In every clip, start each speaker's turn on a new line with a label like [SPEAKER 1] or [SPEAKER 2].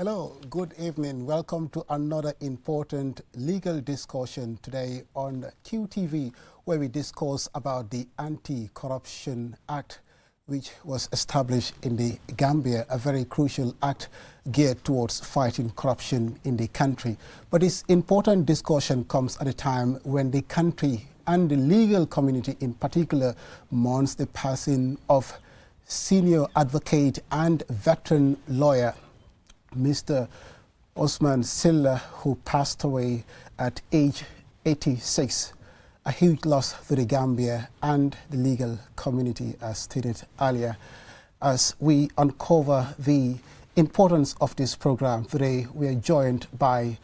[SPEAKER 1] Hello, good evening. Welcome to another important legal discussion today on QTV, where we discuss about the Anti-Corruption Act, which was established in the Gambia, a very crucial act geared towards fighting corruption in the country. But this important discussion comes at a time when the country and the legal community in particular mourns the passing of senior advocate and veteran lawyer Mr. Osman Silla, who passed away at age 86, a huge loss to the Gambia and the legal community, as stated earlier. As we uncover the importance of this program today, we are joined by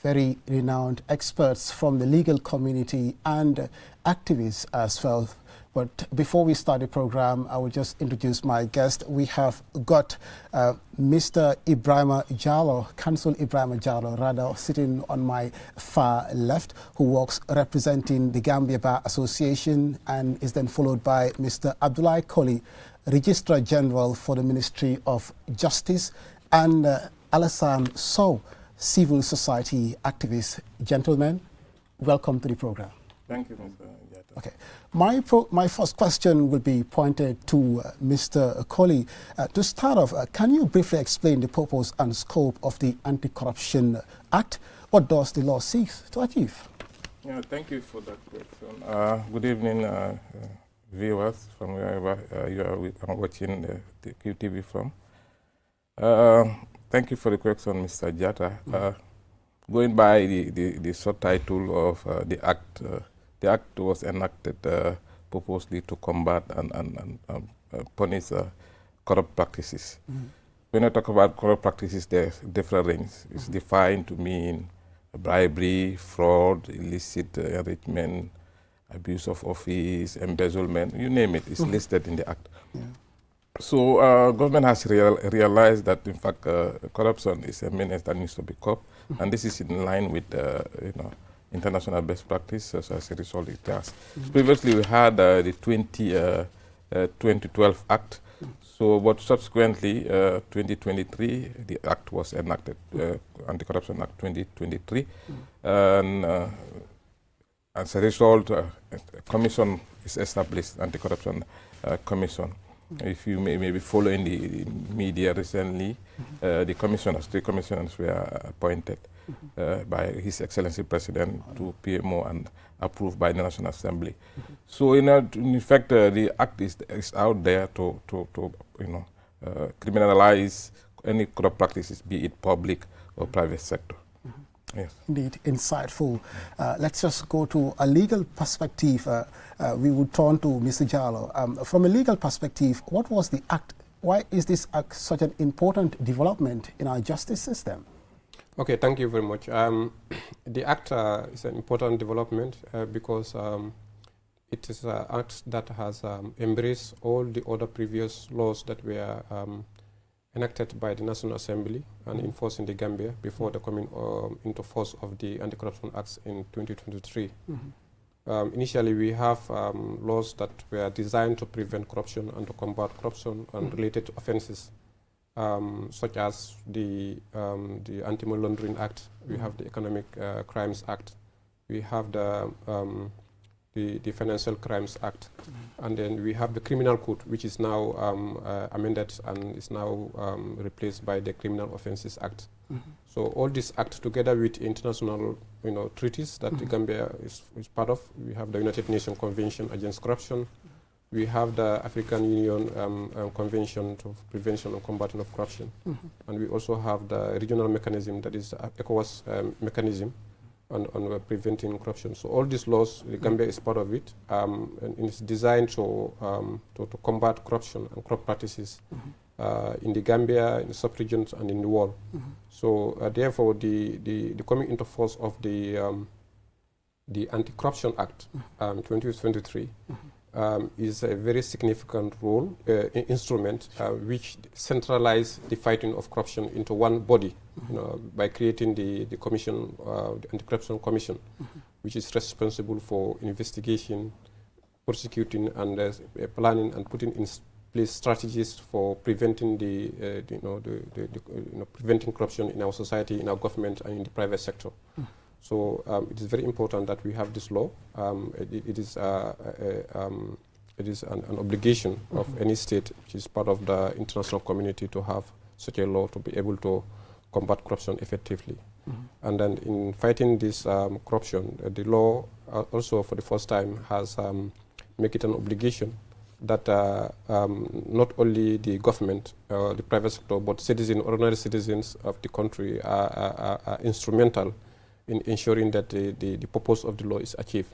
[SPEAKER 1] very renowned experts from the legal community and activists as well. But before we start the program, I will just introduce my guest. We have got Mr. Ibrahima Jallow, Counsel Ibrahima Jallow, rather, sitting on my far left, who works representing the Gambia Bar Association, and is then followed by Mr. Abdullahi Koli, Registrar General for the Ministry of Justice, and Alassane Sow, civil society activist. Gentlemen, welcome to the program.
[SPEAKER 2] Thank you, Mr. Jata.
[SPEAKER 1] Okay. My first question will be pointed to Mr. Koli. To start off, can you briefly explain the purpose and scope of the Anti-Corruption Act? What does the law seek to achieve?
[SPEAKER 2] Yeah, thank you for that question. Good evening, viewers from wherever you are watching the QTV from. Thank you for the question, Mr. Jata. Going by the subtitle of the Act was enacted purposely to combat and punish corrupt practices. When I talk about corrupt practices, there's different ranges. It's defined to mean bribery, fraud, illicit enrichment, abuse of office, embezzlement, you name it, it's listed in the Act.
[SPEAKER 1] Yeah.
[SPEAKER 2] So government has realized that, in fact, corruption is a menace that needs to be curbed, and this is in line with international best practice. So as a result, it does. Previously, we had the 2012 Act. So, but subsequently, 2023, the Act was enacted, Anti-Corruption Act 2023, and as a result, a commission is established, Anti-Corruption Commission. If you may be following the media recently, the commissioners, 3 commissioners were appointed by His Excellency President to PMO and approved by the National Assembly. So in effect, the Act is out there to criminalize any corrupt practices, be it public or private sector. Yes.
[SPEAKER 1] Indeed, insightful. Let's just go to a legal perspective. We would turn to Mr. Jallow. From a legal perspective, what was the Act? Why is this Act such an important development in our justice system?
[SPEAKER 3] Okay, thank you very much. The Act is an important development because it is an Act that has embraced all the other previous laws that were enacted by the National Assembly and enforced in the Gambia before the coming into force of the Anti-Corruption Acts in 2023. Initially, we have laws that were designed to prevent corruption and to combat corruption and related offenses, such as the Anti-Money Laundering Act. We have the Economic Crimes Act. We have the Financial Crimes Act, and then we have the Criminal Code, which is now amended and is now replaced by the Criminal Offences Act. So all these acts, together with international treaties that the Gambia is part of, we have the United Nations Convention Against Corruption. We have the African Union Convention to Prevention and Combating of Corruption, and we also have the regional mechanism, that is ECOWAS mechanism on preventing corruption. So all these laws, the Gambia is part of it, and it's designed to combat corruption and corrupt practices in the Gambia, in the sub-regions, and in the world. So therefore, the coming into force of the Anti-Corruption Act 2023 is a very significant role, instrument, which centralize the fighting of corruption into one body, by creating the commission, the Anti-Corruption Commission, which is responsible for investigation, prosecuting, and planning and putting in place strategies for preventing preventing corruption in our society, in our government, and in the private sector. So it is very important that we have this law. It is an obligation of any state which is part of the international community to have such a law to be able to combat corruption effectively. And then in fighting this corruption, the law also for the first time has make it an obligation that not only the government, the private sector, but ordinary citizens of the country are instrumental in ensuring that the purpose of the law is achieved.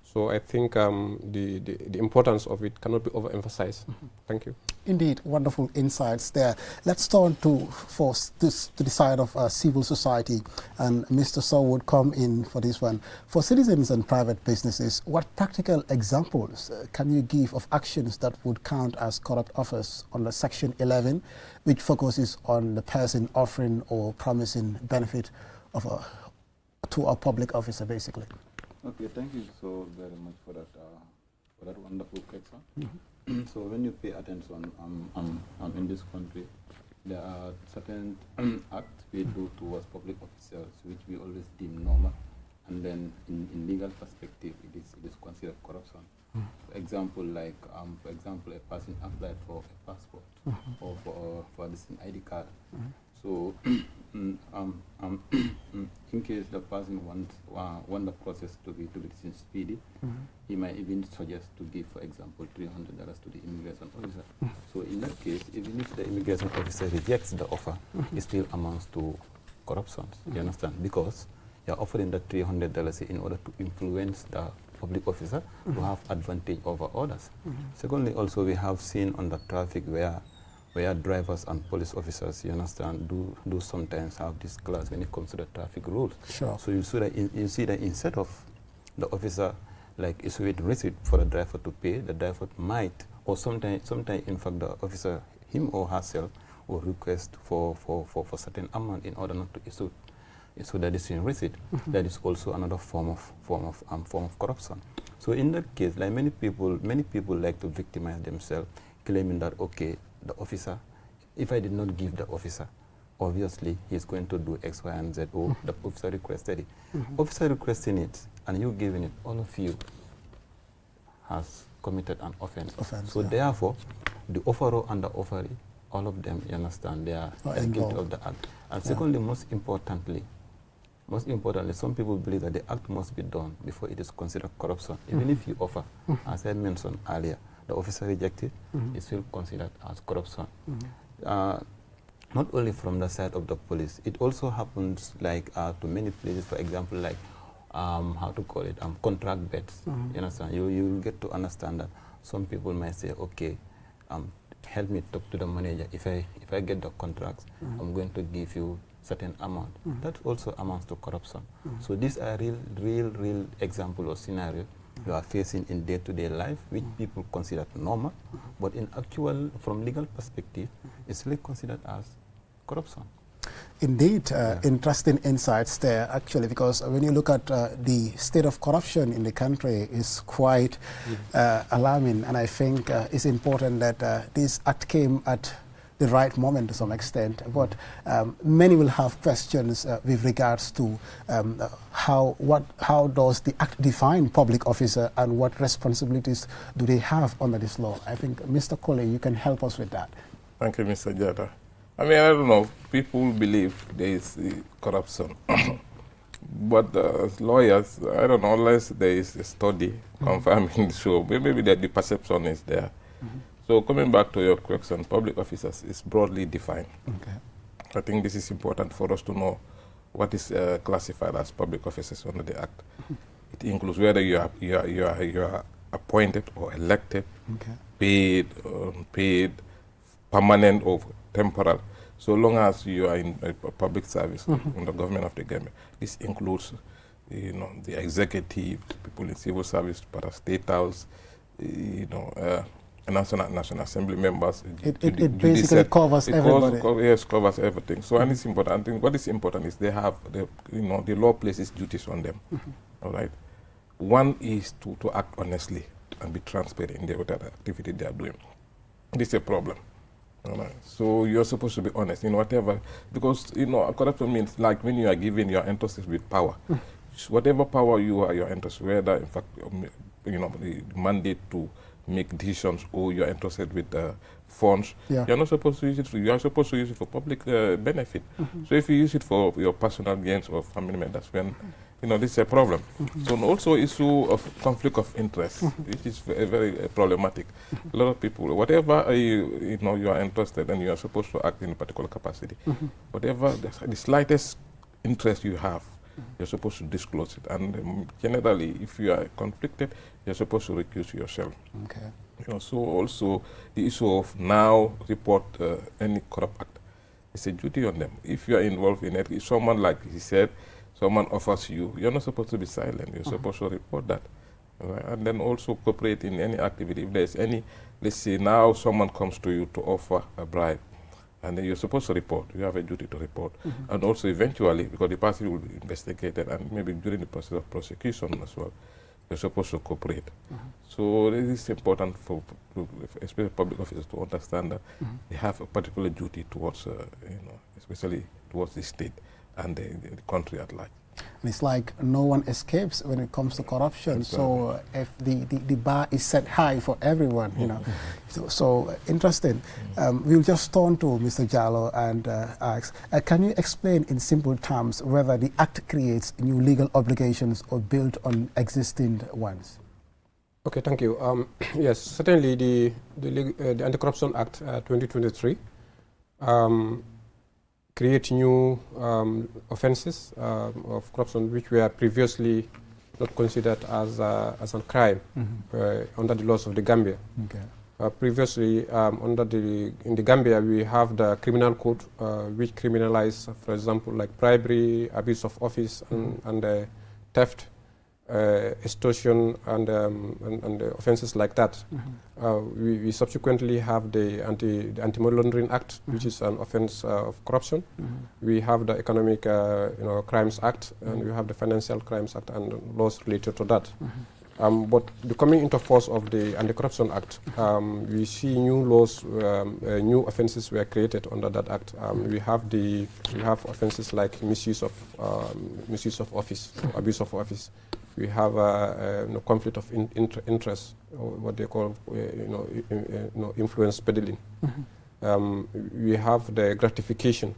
[SPEAKER 3] So I think the importance of it cannot be overemphasized. Thank you.
[SPEAKER 1] Indeed, wonderful insights there. Let's turn to the side of civil society, and Mr. Sow would come in for this one. For citizens and private businesses, what practical examples can you give of actions that would count as corrupt offers under Section 11, which focuses on the person offering or promising benefit of to a public officer, basically?
[SPEAKER 4] Okay, thank you so very much for that wonderful question. So when you pay attention in this country, there are certain acts we do towards public officials which we always deem normal, and then in legal perspective it is considered corruption. For example, a person applied for a passport or for this ID card. So in case the person wants the process to be speedy, he might even suggest to give, for example, $300 to the immigration officer. So in that case, even if the immigration officer rejects the offer, it still amounts to corruption. You understand? Because you're offering the $300 in order to influence the public officer to have advantage over others. Secondly, also we have seen on the traffic where drivers and police officers, you understand, do sometimes have this class when it comes to the traffic rules.
[SPEAKER 1] Sure.
[SPEAKER 4] So you see that instead of the officer like issuing receipt for the driver to pay, the driver might, or sometimes in fact the officer, him or herself, will request for certain amount in order not to issue that is in receipt. That is also another form of corruption. So in that case, like many people like to victimize themselves, claiming that okay, the officer, if I did not give the officer, obviously he's going to do X, Y, and Z. Or the officer requested it. Officer requesting it and you giving it, all of you has committed an offense. So therefore, the offerer and the offeree, all of them, you understand, they are guilty of the act. And secondly, most importantly, some people believe that the act must be done before it is considered corruption. Even if you offer, as I mentioned earlier, the officer rejected, it's still considered as corruption. Not only from the side of the police, it also happens like to many places, for example, like contract bets. You understand? You get to understand that some people might say, okay, help me talk to the manager. If I get the contracts, I'm going to give you certain amount. That also amounts to corruption. So these are real example or scenario you are facing in day-to-day life, which people consider normal, but in actual, from legal perspective, it's really considered as corruption.
[SPEAKER 1] Indeed, interesting insights there, actually, because when you look at the state of corruption in the country is quite alarming, and I think it's important that this act came at the right moment to some extent, but many will have questions with regards to how does the act define public officer and what responsibilities do they have under this law? I think, Mr. Colley, you can help us with that.
[SPEAKER 2] Thank you, Mr. Jata. I mean, I don't know, people believe there is corruption, but as lawyers, I don't know, unless there is a study confirming so maybe that the perception is there. So coming back to your question, public officers is broadly defined. I think this is important for us to know what is classified as public officers under the Act. It includes whether you are appointed or elected, paid, unpaid, permanent or temporal. So long as you are in public service in the government of the Gambia, this includes, the executive, people in civil service, parastatals, National Assembly members.
[SPEAKER 1] It basically covers everybody.
[SPEAKER 2] Yes, covers everything. So and it's important. I think what is important is they have the law places duties on them. All right. One is to act honestly and be transparent in whatever activity they are doing. This is a problem. So you're supposed to be honest in whatever, because corruption means like when you are given your entrusted with power, whatever power you're entrusted, whether in fact the mandate to make decisions or you're entrusted with funds, you're not supposed to use it. You are supposed to use it for public benefit. So if you use it for your personal gains or family members, that's when this is a problem. So also issue of conflict of interest, which is very problematic. A lot of people, whatever you are interested and you are supposed to act in a particular capacity, whatever the slightest interest you have, you're supposed to disclose it. And generally, if you are conflicted, you're supposed to recuse yourself. Okay. So also the issue of now report any corrupt act. It's a duty on them. If you are involved in it, if someone, like he said, someone offers you, you're not supposed to be silent. You're supposed to report that. Right? And then also cooperate in any activity. If there's any, let's say now someone comes to you to offer a bribe, and then you're supposed to report. You have a duty to report. And also eventually, because the person will be investigated, and maybe during the process of prosecution as well, you're supposed to cooperate. So it is important for especially public officers to understand that they have a particular duty towards, especially towards the state and the country at large.
[SPEAKER 1] And it's like no one escapes when it comes to corruption. So if the bar is set high for everyone, So interesting. We'll just turn to Mr. Jallow and ask, can you explain in simple terms whether the Act creates new legal obligations or built on existing ones?
[SPEAKER 3] Okay, thank you. Yes, certainly the Anti-Corruption Act 2023 create new offences of corruption which were previously not considered as a crime under the laws of the Gambia. Okay. Previously, in the Gambia, we have the criminal code which criminalize, for example, like bribery, abuse of office, and theft, extortion, and offences like that. We subsequently have the Anti-Money Laundering Act, which is an offence of corruption. We have the Economic Crimes Act, and we have the Financial Crimes Act and laws related to that. But the coming into force of the Anti-Corruption Act, we see new laws, new offences were created under that act. We have offences like misuse of office, abuse of office. We have conflict of interest, or what they call influence peddling. We have the gratification.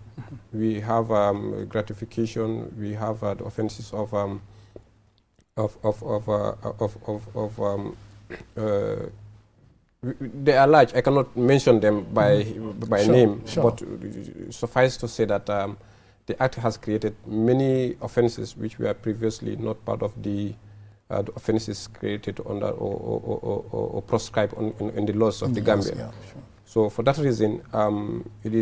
[SPEAKER 3] We have gratification. We have the offences of they are large. I cannot mention them by name, but suffice to say that the Act has created many offences which were previously not part of the offences created under or prescribed in the laws of the Gambia. Yeah, sure. So for that reason, it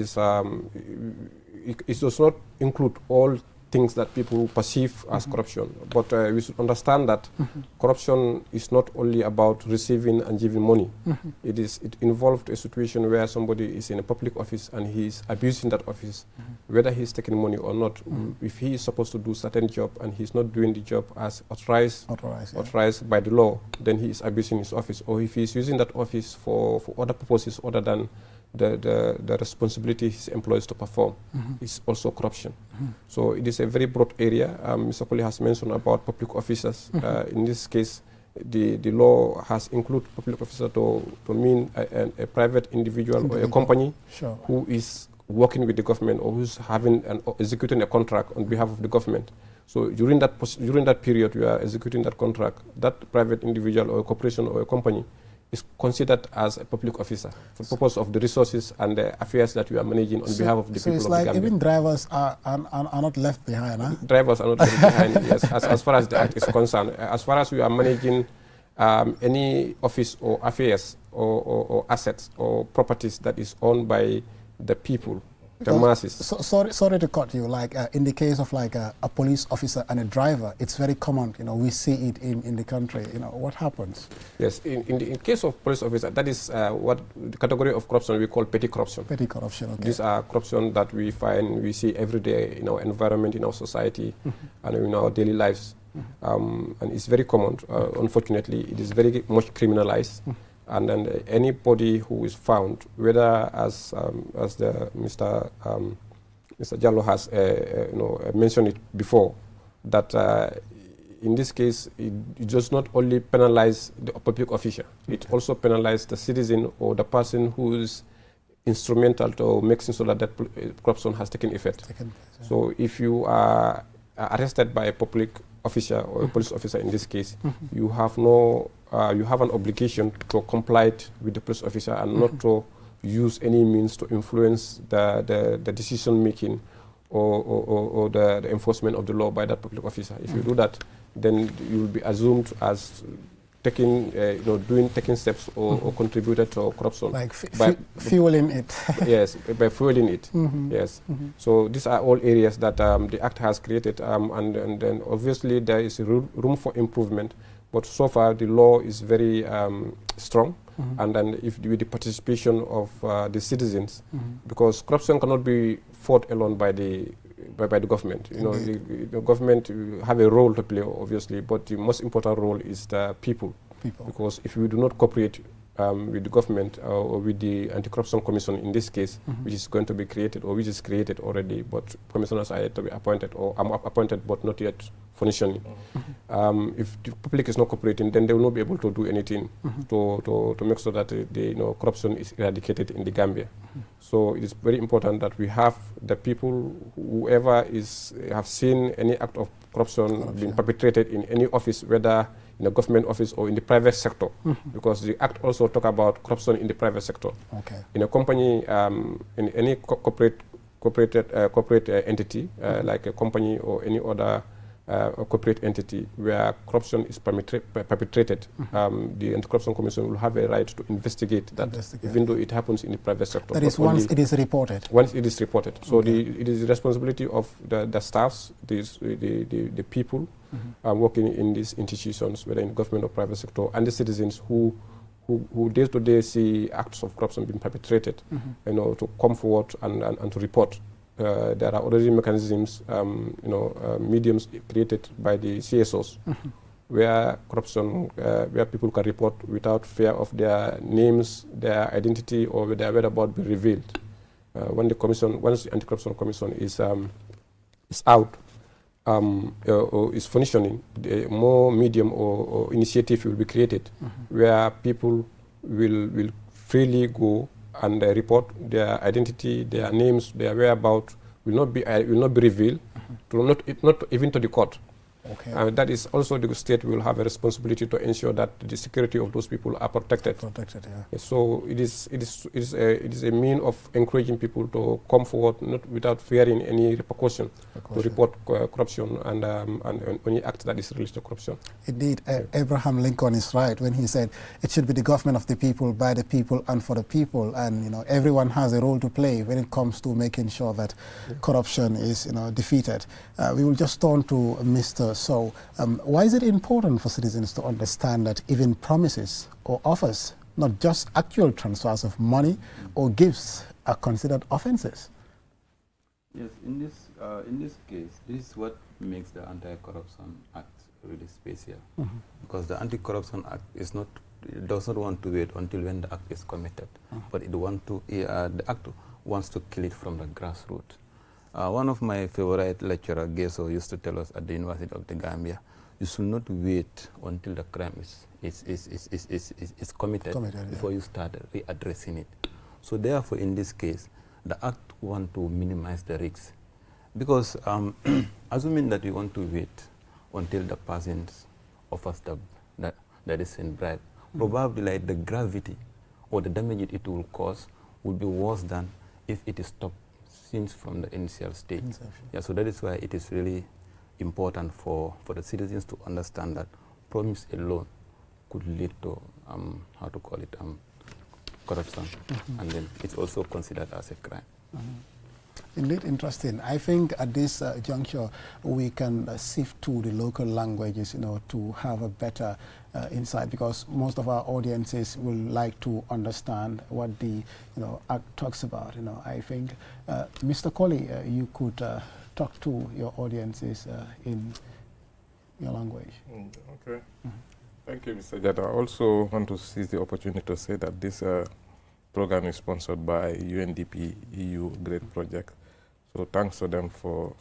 [SPEAKER 3] does not include all things that people perceive as corruption, but we should understand that corruption is not only about receiving and giving money. It involved a situation where somebody is in a public office and he is abusing that office, whether he is taking money or not. If he is supposed to do certain job and he is not doing the job as authorized by the law, then he is abusing his office. Or if he is using that office for other purposes other than the responsibility his employees to perform, is also corruption. So it is a very broad area. Mr. Koli has mentioned about public officers. In this case, the law has included public officer to mean a private individual or a company who is working with the government or who's executing a contract on behalf of the government. So during that period you are executing that contract, that private individual or a corporation or a company is considered as a public officer for the purpose of the resources and the affairs that we are managing on behalf of the people of the Gambia. So it's like even
[SPEAKER 1] drivers are not left behind, huh?
[SPEAKER 3] Drivers are not left behind, yes, as far as the Act is concerned. As far as we are managing any office or affairs or assets or properties that is owned by the people, the masses.
[SPEAKER 1] Sorry to cut you. Like in the case of like a police officer and a driver, it's very common. We see it in the country. What happens?
[SPEAKER 3] Yes, in the case of police officer, that is what the category of corruption we call petty corruption. Petty corruption. Okay. These are corruption that we see every day in our environment, in our society, and in our daily lives. And it's very common. Unfortunately, it is very much criminalized. and then anybody who is found, whether as Mr. Jallo has mentioned it before, that in this case it does not only penalize the public official, it also penalizes the citizen or the person who is instrumental to making sure that corruption has taken effect. So if you are arrested by a public officer or a police officer in this case, you have you have an obligation to comply with the police officer and not to use any means to influence the decision making or the enforcement of the law by that public officer. If you do that, then you will be assumed as taking steps or contributed to corruption.
[SPEAKER 1] Like fueling it.
[SPEAKER 3] Yes, by fueling it. Yes. So these are all areas that the Act has created, and then obviously there is room for improvement. But so far the law is very strong, and then with the participation of the citizens, because corruption cannot be fought alone by the government. The government have a role to play, obviously, but the most important role is the people. Because if we do not cooperate with the government or with the Anti-Corruption Commission in this case, which is going to be created or which is created already, but commissioners are yet to be appointed, or I'm appointed but not yet functioning. If the public is not cooperating, then they will not be able to do anything to make sure that the corruption is eradicated in the Gambia. So it is very important that we have the people, whoever have seen any act of corruption being perpetrated in any office, whether in a government office or in the private sector, because the Act also talk about corruption in the private sector. In a company, in any corporate entity, like a company or any other corporate entity where corruption is perpetrated, the Anti-Corruption Commission will have a right to investigate that, even though it happens in the private sector.
[SPEAKER 1] That is once it is reported.
[SPEAKER 3] Once it is reported. So it is the responsibility of the staffs, the people working in these institutions, whether in government or private sector, and the citizens who day to day see acts of corruption being perpetrated, to come forward and to report. There are already mechanisms, mediums created by the CSOs, where corruption, where people can report without fear of their names, their identity, or their whereabouts be revealed. Once the Anti-Corruption Commission is out or is functioning, more medium or initiative will be created, where people will freely go and report their identity, their names, their whereabouts will not be revealed, not even to the court. That is also the state will have a responsibility to ensure that the security of those people are protected. So it is a mean of encouraging people to come forward, not without fearing any repercussion, to report corruption and any act that is related to corruption.
[SPEAKER 1] Indeed, Abraham Lincoln is right when he said it should be the government of the people, by the people, and for the people. And everyone has a role to play when it comes to making sure that corruption is defeated. We will just turn to Mr. So, why is it important for citizens to understand that even promises or offers, not just actual transfers of money or gifts, are considered offences?
[SPEAKER 4] Yes, in this case, this is what makes the Anti-Corruption Act really special, because the Anti-Corruption Act does not want to wait until when the act is committed, but the act wants to kill it from the grassroots. One of my favorite lecturer, Geso, used to tell us at the University of the Gambia, you should not wait until the crime is committed before you start readdressing it. So therefore, in this case, the Act wants to minimize the risks. Because assuming that you want to wait until the person offers that is in bribe, probably like the gravity or the damage it will cause will be worse than if it is stopped since from the initial stage. So that is why it is really important for the citizens to understand that promise alone could lead to corruption, and then it's also considered as a crime.
[SPEAKER 1] Indeed, interesting. I think at this juncture we can sift through the local languages, to have a better insight, because most of our audiences will like to understand what the Act talks about. I think, Mr. Colley, you could talk to your audiences in your language.
[SPEAKER 2] Okay. Thank you, Mr. Jada. I also want to seize the opportunity to say that this program is sponsored by UNDP EU Great Project. So thanks to them for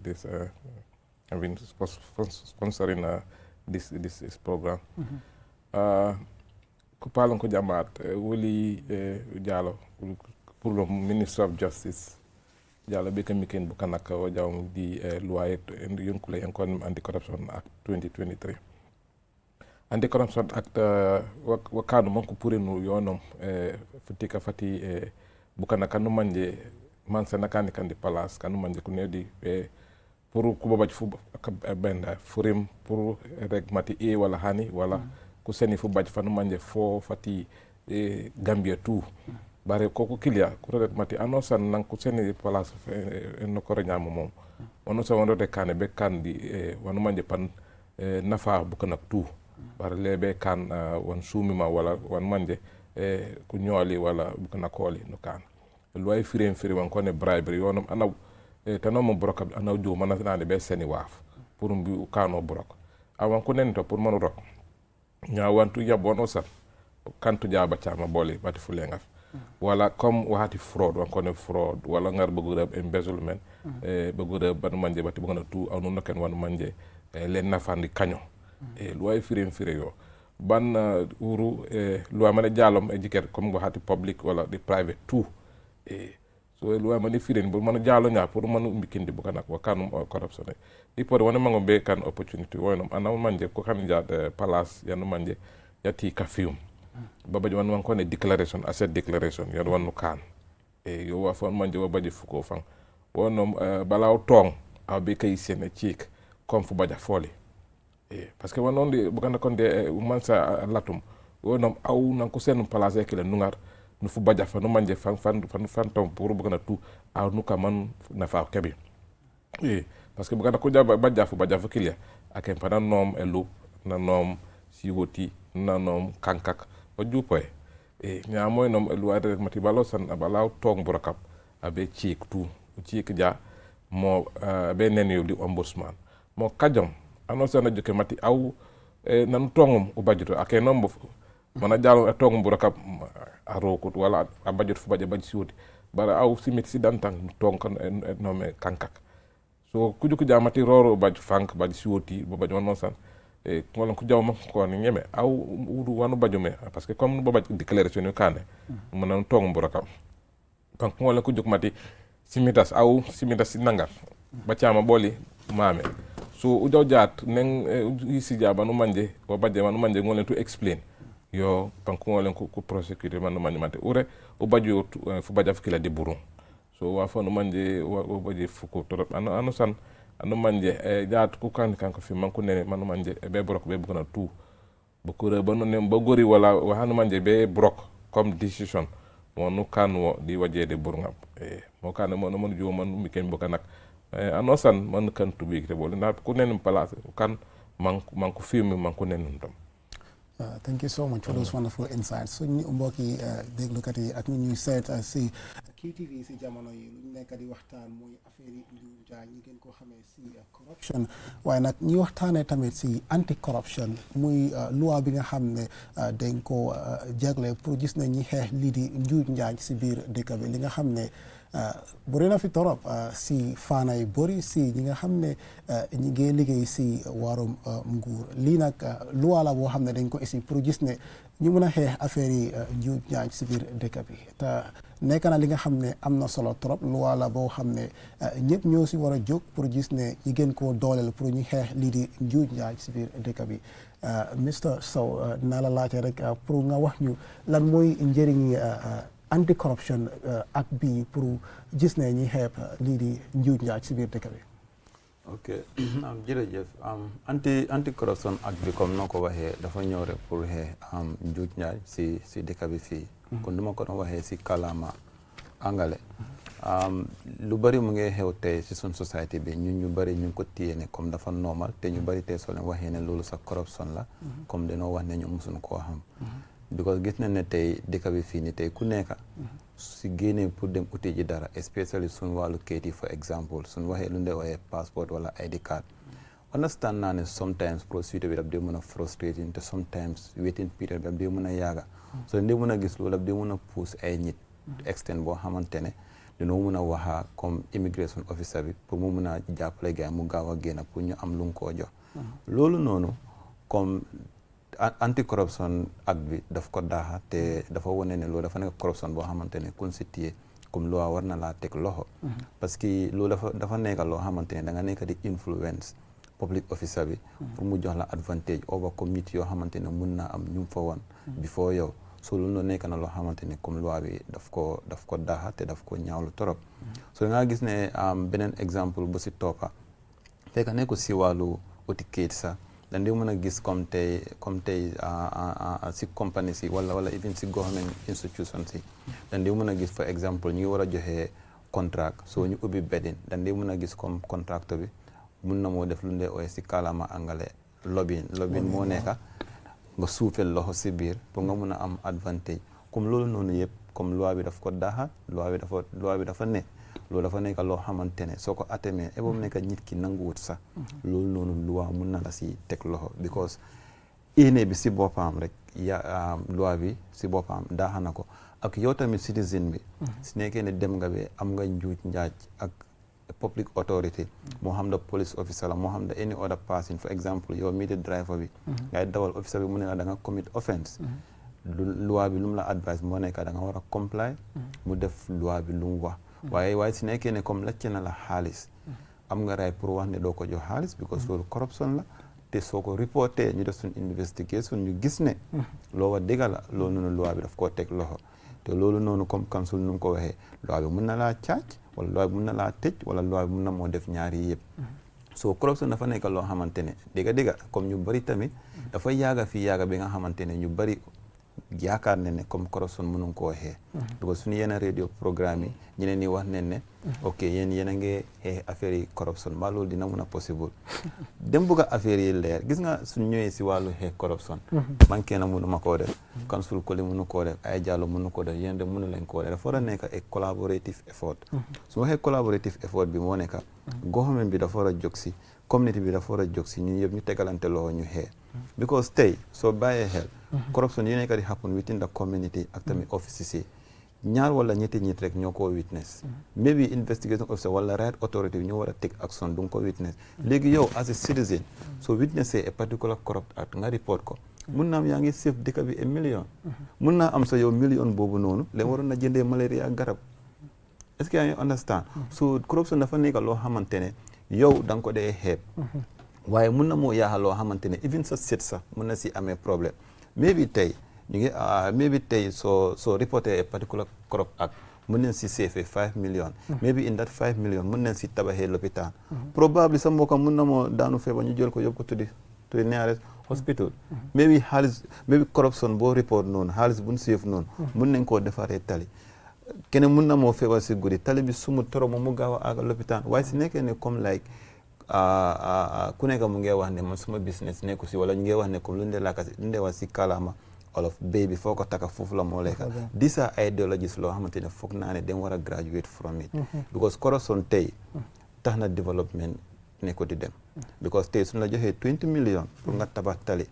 [SPEAKER 2] this sponsoring this program. Kupalon ko jamat wuli Jallow pour le Minister of Justice. Jallow be kamiken bukanaka wajawm di loi yonkule enkon Anti-Corruption Act 2023. Anti-Corruption Act wakano manku purinu yonom futika fati bukanaka no manje mansa nakani kandi palace kanu manje kunedi pour kubabaj fu benda furim pour regmati wala hani wala kuseni fu baj fanu manje fo fati Gambia tout bare koko kilia ko regmati anosan nan kuseni palace no ko nyamo mom wono so wono de kane be kandi wanu manje pan nafa bukanak tout bare lebe kan won sumima wala wan manje ku ñoli wala bukanakoli no kan loi firim wan ko ne bribery yonum anaw tano mo brok anaw jo manatane be seni waaf pour mbi kano brok awan ko nen to pour manu rok nya wantu yabono sat kantu jaba chama boli bati fulenga wala comme wahati fraud wan ko ne fraud wala ngar bëggu embezzlement bëggu ban manje bati bëgna tout anu noken wan manje len nafandi kaño loi firim yo ban uru loi mané jalom jiket comme wahati public wala di private tout so loi mani firen bu man jalo nya pour man mbikindi bu kanak wa kanum corruption di por wona mango be kan opportunity wonum ana manje ko kan jaade palace yanu manje yati kafium baba wan wan ko ne declaration asset declaration yan wonu kan yo wa fon manje wa baji fuko fan wonom balaw tong abe kay sene ciik comme fu baja foli parce que wonon di bu kan kon de mansa latum wonom aw nan ko sen palace ekele nungar nu fu baja fa nu manje fan tom pour bu gëna tout aw nu ka man na fa kebi parce que bu gëna ko baja fa kilia ak en pana nom elu na nom siwoti na nom kankak o jupoy nya moy nom elu ay rek mati balo san abalaw tong bu rakap abe ciik tout ciik ja mo be nen yu di ombudsman mo kajom anosa na joke mati aw nan tongum o bajuto ak nom bo mana jalo tong bu rakap arokut wala abajot fu baja baji siwoti bara aw simit si dantang tong kan nome kankak so kujuku jamati roro baj fank baji siwoti bo baji won san wala ku jawma ko ni ñeme aw wudu wanu bajume parce que comme bo baji déclaration yu kané mana tong bu rakap pan ko wala kujuk mati simitas aw simitas nangar ba chama boli mame so ujaw jaat nen isi jaba no manje bo baje manu manje ngolen to explain yo panko len ko prosecutor man man mate ure o baju fu baja fukila de burun so wa fa no manje o baje fuko torop anu san anu manje jaat ku kan ko fi man ko nene man manje be brok be bugna tout bu ko re banu nem ba gori wala wa hanu manje be brok comme decision wonu kan wo di waje de burngam mo kan mo no jo man mi ken bokanak anu san man kan tubi te bol na ku nene place kan man ko fi mi man ko nene ndam.
[SPEAKER 1] Thank you so much for those wonderful insights. So ñu mbokki déglukat yi ak ñuy seet si QTV si jamono yi lu nekk di waxtaan mooy affaire yi Njuuj Njaaj ñi gën koo xamee si corruption waaye nag ñi waxtaanee tamit si anti corruption muy loi bi nga xam ne dañ ko jagle pour gis ne ñi xeex lii di Njuuj Njaaj si biir dëkk bi li nga xam ne bëri na fi torop si faana yu bëri si ñi nga xam ne ñi ngi liggéey si warum nguur lii nag loi la boo xam ne dañ ko isi pour gis ne ñu mën a xeex affaire yi Njuuj Njaaj si biir dëkk bi te nekk na li nga xam ne am na solo trop loi la boo xam ne ñëpp ñoo si war a jóg pour gis ne ñi gën koo dooleel pour ñu xeex lii di Njuuj Njaaj si biir dëkk bi Mr Sow naa la laajte rek pour nga wax ñu lan mooy njëriñ anti-corruption act bi pour gis ne ñi xeeb lii di Njuuj Njaaj si biir dëkk bi.
[SPEAKER 4] ok jërëjëf anti-corruption act bi comme noo ko waxee dafa ñëw rek pour xeex Njuuj Njaaj si dëkk bi fii. kon duma ko doon waxee si kàllaama angale. lu bari mu ngi xew tey si suñ société bi ñun ñu bari ñu ngi ko téye ne comme dafa normal te ñu bari tey soo leen waxee ne loolu sax corruption la. comme dañoo wax ne ñu musuñu koo xam. because gis nañ ne tey dëkk bi fii ni tey ku nekk si génnee pour dem uti ji dara especially suñ wàllu kayit yi for example suñ waxee lu ñu waxee passeport wala ID card understand naa ne sometimes procedure bi daf dee mën a frustrating te sometimes waiting period bi daf dee mën a yaaga so dee mën a gis loolu daf dee mën a pousse ay nit extend boo xamante ne dañoo mën a waxa comme immigration officer bi pour mu mën a jàppale gars mu gaaw a génn pour ñu am lu mu koo jox loolu noonu comme anti corruption act bi daf ko daaxa te dafa wane ne loolu dafa nekk corruption boo xamante ne kun si téye comme loi war na laa teg loxo parce que loolu dafa nekk loo xamante ne da nga nekk di influence public officer bi pour mu jox la advantage over community yoo xamante ne mun naa am ñu fa woon before yow so loolu noonu nekk na loo xamante ne comme loi bi daf ko daaxa te daf ko ñaawlu torop so da nga gis ne beneen exemple bu si toppa fekk ne ko si wàllu uti kayit sax dañ di mën a gis comme tey si compagnie si wala even si government institution si dañ di mën a gis for exemple ñu ngi war a joxe contract so ñu ubbi bedding dañ di mën a gis comme contracteur bi mun na moo def lu ndee ooye si kàllaama angale lobbying moo nekka nga suufel loxo si biir pour nga mun a am advantage comme loolu noonu yëpp comme loi bi daf ko daaxa loi bi dafa ne loolu dafa nekk loo xamante ne soo ko atemee e boobu nekk nit ki nanguwut sax loolu noonu loi mun na la si teg loxo because éene bi si boppam rek loi bi si boppam daaxa na ko ak yow tamit citizen bi si nekkee ne dem nga be am nga njuuj njaaj ak public authority moo xam da police officer la moo xam da any other person for example yow mii di driver bi ngay dawal officer bi mu ne la da nga commit offense loi bi lu mu la advice moo nekk da nga war a comply mu def loi bi lu mu wax waaye si nekkee ne comme lacce na la xaalis am nga right pour wax ne doo ko jox xaalis because loolu corruption la te soo ko reporté ñu def suñ investigation ñu gis ne loo wax dëgg la loolu noonu loi bi daf koo teg loxo te loolu noonu comme council nu mu ko waxee loi bi mun na laa caaj wala loi bi mun na laa tëj wala loi bi mun na moo def ñaari yëpp so corruption dafa nekk loo xamante ne dëgga comme ñu bari tamit dafa yaaga bi nga xamante ne ñu bari yaakaar ne comme corruption mënuñ koo xee because suñu yenn radio programme yi ñeneen ñi wax ne ok yéen a ngi xee affaire yi corruption mbaa loolu dina mun a possible dem bëgg affaire yi leer gis nga suñ ñëwee si wàllu xee corruption man kenn mënu ma koo def Council Koli mënu koo def ay Jallow mënu koo def yéen de mënu leen koo def dafa war a nekk ay collaborative effort su waxee collaborative effort bi moo nekk government bi dafa war a jóg si community bi dafa war a jóg si ñun yëpp ñu tegalante loxo ñu xee because tey soo bàyyee xel corruption yi nekk di happen within the community ak tamit offices yi ñaar wala ñetti nit rek ñoo ko witness maybe investigation officer wala right authority bi ñoo war a take action du nga ko witness léegi yow as a citizen soo witnessee a particular corrupt act nga report ko mun naa am yaa ngi save dëkk bi 1 million mun naa am sa yow million boobu noonu leen waroon na jëndee malaria ak garab est-ce que yaa ngi understand so corruption dafa nekk loo xamante ne yow da nga ko dee xeeb waaye mun na moo yaaxal loo xamante ne even sa set sax mun na si amee problème maybe tey soo reporté a particular corrupt act mën nañ si save 5 million maybe in that 5 million mën nañ si tabaxee lopitaan probably sa mbokk mun na moo daanu feebar ñu jël ko yóbbu ko to the nearest hospital maybe corruption boo report noonu xaalis buñ save noonu mën nañ koo defaree tali keneen mun na moo feebar si guddi tali bi sumu trop mu gaaw a àgg lopitaan waaye si nekkee ne comme like ku nekk mu ngi wax ne man suma business nekku si wala ñu ngi wax ne comme lu ndee wax si kalaama olof béy bi foo ko taka foofu la moo lekka these are ideologies loo xamante ne foog naa ne dañ war a graduate from it because corruption tey tax na development ne ko di dem because tey suñu la joxee 20 million pour nga tabax tali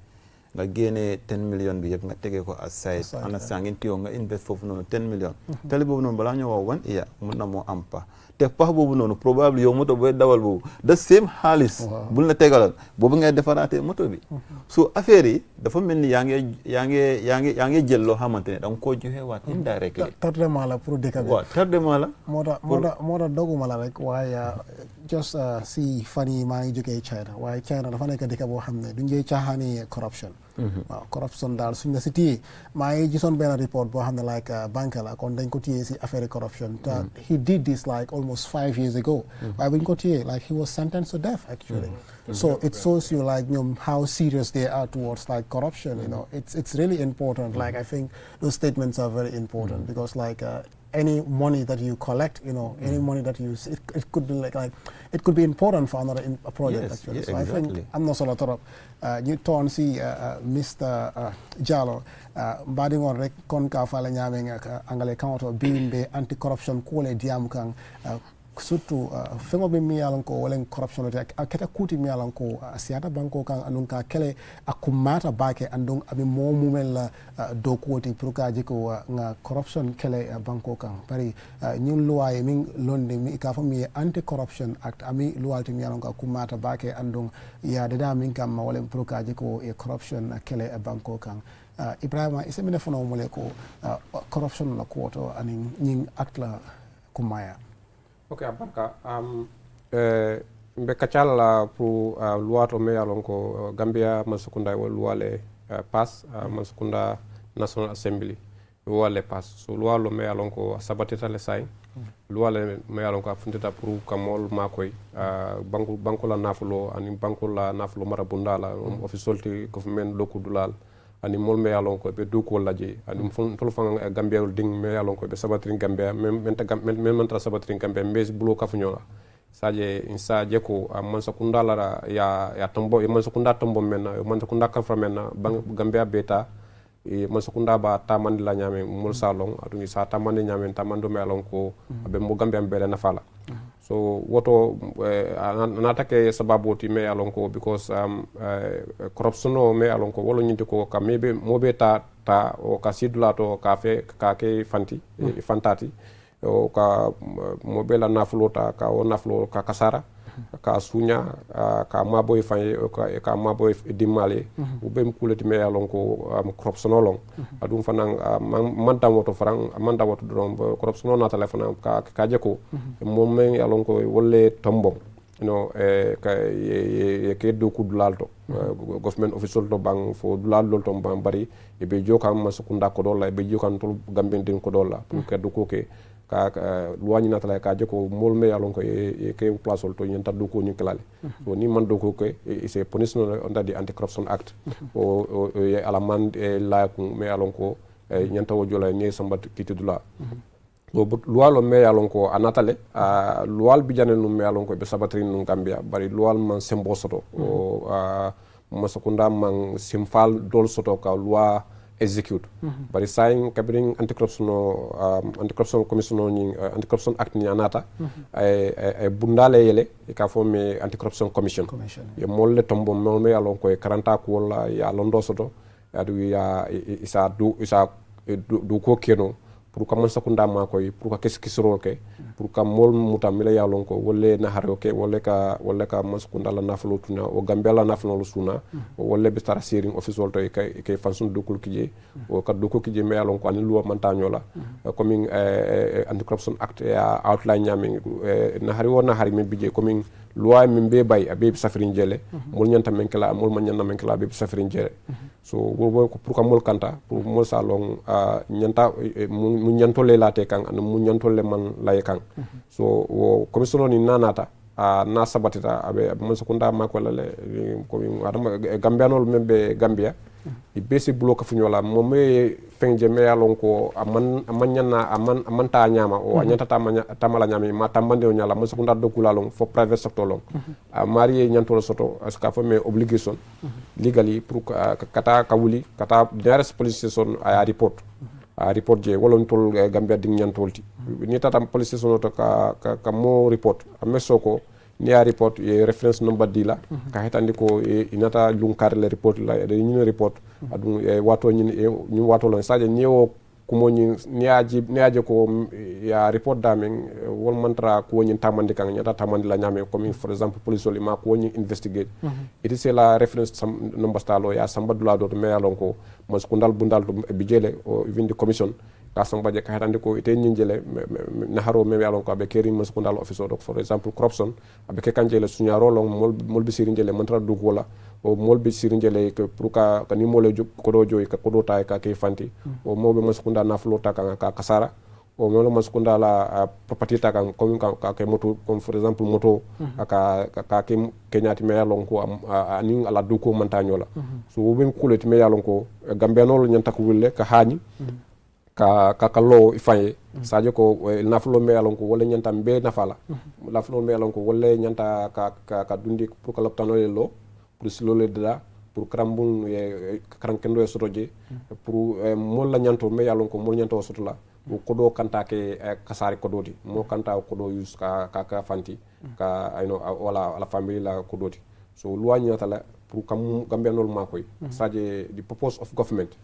[SPEAKER 4] nga génnee 10 million bi yëpp nga tegee ko aside understand ngeen tiyoo nga invest foofu noonu 10 million tali boobu noonu balaa ñoo wax 1 year mun na moo am pax te pax boobu noonu probable yow moto booy dawal boobu the same xaalis bul la tegaloon boobu ngay defaraatee moto bi so affaire yi dafa mel ni yaa ngi jël loo xamante ne da nga koo joxe waat indirectly
[SPEAKER 1] tardement la pour dëkk bi
[SPEAKER 4] waaw tardement la
[SPEAKER 1] moo tax doguma la rek waaye just si fan yi maa ngi jógee China waaye China dafa nekk dëkk boo xam ne duñ jee caaxaani corruption waaw corruption daal suñ la si téye maa ngi gisoon benn report boo xam ne like banque la kon dañ ko téye si affaire corruption te he did this like almost 5 years ago waaye buñ ko téye like he was sentenced to death actually so it shows you like how serious they are towards like corruption it's really important like I think those statements are very important because like any money that you collect, any money that you use, it could be like it could be important for another project actually. So
[SPEAKER 4] exactly.
[SPEAKER 1] I think I'm not solo torop. You turn see Mr. Jallow, bading on rek kon ka fala nyameng angale counter being the anti-corruption kole diam kang surtout fengo be mi yalan ko wala corruption te akata kuti mi yalan ko siata banko kan anun ka kele akumata bake andon abi mo mumel dokoti pour ka jiko nga corruption kele banko kan bari ñun loi min londe mi ka fami anti corruption act ami luwalti mi yalan ko akumata bake andon ya dada min kam wala pour ka jiko e corruption kele banko kan Ibrahima isemine fono mole ko corruption la ko to ani ñing act la kumaya.
[SPEAKER 3] Ok, abarka. Mbe kachala pour loi to me yalon ko Gambia Mansakunda wo loi le pass Mansakunda National Assembly loi le pass. So loi lo me yalon ko sabatita le sai. Loi le me yalon ko afuntita pour kamol makoy banko la nafulo ani banko la nafulo marabunda la officiality government loku dulal ani mol me yalon ko be du ko laje ani tol fang Gambia ding me yalon ko be sabatrin Gambia men tra sabatrin Gambia mes bulo kafunyola saje insa je ko Mansakunda la ya tombo Mansakunda tombo men Mansakunda ka men Gambia beta Mansakunda ba tamandi la nyame mol salon adu sa tamandi nyame tamando me yalon ko be mo Gambia be na fala so woto natake sababu ti me yalon ko because corruption o me yalon ko wolo nyindi ko ka mebe mobe ta o ka sidula to ka fe ka ke fanti fantati o ka mobe la nafulo ta ka o nafulo ka kasara ka sunya ka maboy fay ka maboy dimale o bem kuleti me yalon ko corruption o long adum fanan manta woto farang manta woto don corruption na telefona ka je ko mom men yalon ko wolle tombong ka ye ke do ku dulalto government official to bang fo dulal to bang bari e be jokam Mansakunda ko dolla e be jokam to Gambien din ko dolla pour que do ko ke ka luwañi natala ka jeko mol me yalon ko e ke place to nyanta do ko nyikale so ni man do ko ke c'est punishment under the anti corruption act o e alaman e la ko me yalon ko nyanta wo jola ni sambat kitidula so luwalo me yalon ko anatale luwal bi janel no me yalon ko be sabatrin no Gambia bari luwal man sembo soto o Mansakunda man simfal dol soto ka loi execute bari saying kabiring anti-corruption commission ni anti-corruption act ni anata ay bundale yele ka fo me anti-corruption commission ye molle tombo mol me yalon ko 40 ko wala ya londo soto adu ya isa du ko keno pour ka Mansakunda ma koy pour ka keskisro ke pour ka mol mutamila yalon ko wolle na haro ke wolle ka Mansakunda la nafulo tuna o Gambia la nafulo suna o wolle be tara searing official to ke fansun dukul kije o ka dukul kije me yalon ko ani luwa mantanyola coming anti corruption act ya outline nyami na hari me bije coming loi min be bay abe safirin jele mol nyanta men kala mol man nyanna men kala be safirin jele so wo ko pour ka mol kanta pour mol salon nyanta mu nyantole late kan an mu nyantole man lay kan so wo commission ni nanata na sabatita abe Mansakunda makola le ko adama Gambianol membe Gambia i basic block funyola mom me fenje me yalon ko amman ta nyama o nyanta tamala nyami ma tambande o nyala Mansakunda dokula long for private sector long marié nyantolo soto aska fo me obligation legally pour kata kawuli kata nearest police station a report je wolon tol Gambia ding nyantolti ni tata police station to ka mo report amesoko ni a report e reference number dila ka hetandi ko inata lunkar le report la de ni report adu wato ni wato lon saje ni o kumo ni aje ko ya report damen wol mantra ko ni tamandi kan nyata tamandi la nyame comme for example police li ma ko ni investigate it is la reference number stalo ya sambadula do me yalon ko Mansakunda bundal to bijele o vindi commission ka sambaje ka hetandi ko ite nyinjele na haro me yalon ko be keri Mansakunda officer do for example corruption abe ke kanjele sunya rolong mol bi sirinjele mantra dug wala o mol bi sirinjele ke pour ka ni mole ko do joy ka ko do tay ka ke fanti o mobe Mansakunda na flota ka kasara o molo Mansakunda la property ta kan comme ka ke moto comme for example moto ka ke kenyati me yalon ko ani ala du ko mantanyola so wo ben kuleti me yalon ko Gambianol nyanta ko wulle ka haani ka lo ifaye sadio ko nafulo me yalon ko wala nyanta be nafala nafulo me yalon ko wala nyanta ka dundi pour ka loptano lo pour silo le dada pour krambun karankendo e sotoje pour mol la nyanto me yalon ko mol nyanto sotola kodo kanta ke kasari kodoti mo kanta kodo use ka fanti ka wala family la kodoti so loi nyata pour kam gambianol makoy saje the purpose of government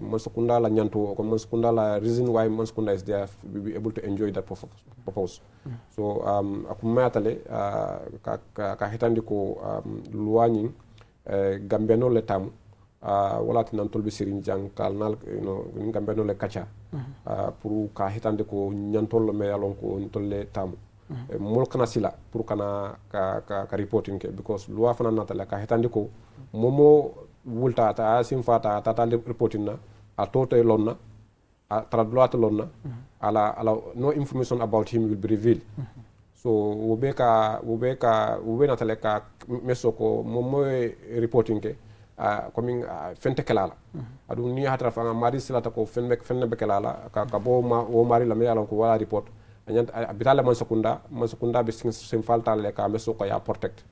[SPEAKER 3] Mansakunda la nyanto ko Mansakunda la reason why Mansakunda is there we be able to enjoy that purpose so akumayatale ka hitandi ko loi gambianol le tam wala tan tolbe sirin jang kalnal gambianol le kacha pour ka hitandi ko nyantol me yalon ko tolle tam mol kana sila pour kana ka reporting ke because loi fana natala ka hitandi ko momo wulta ta sim fata ta reporting na a tote lonna a tradloat lonna ala no information about him will be revealed so wobe natala ka meso ko momo reporting ke coming fente kelala adu ni hatra fa mari sila ta ko fenne be kelala ka bo ma o mari la me yalon ko wala report bitale Mansakunda be sim falta le ka meso ko ya protect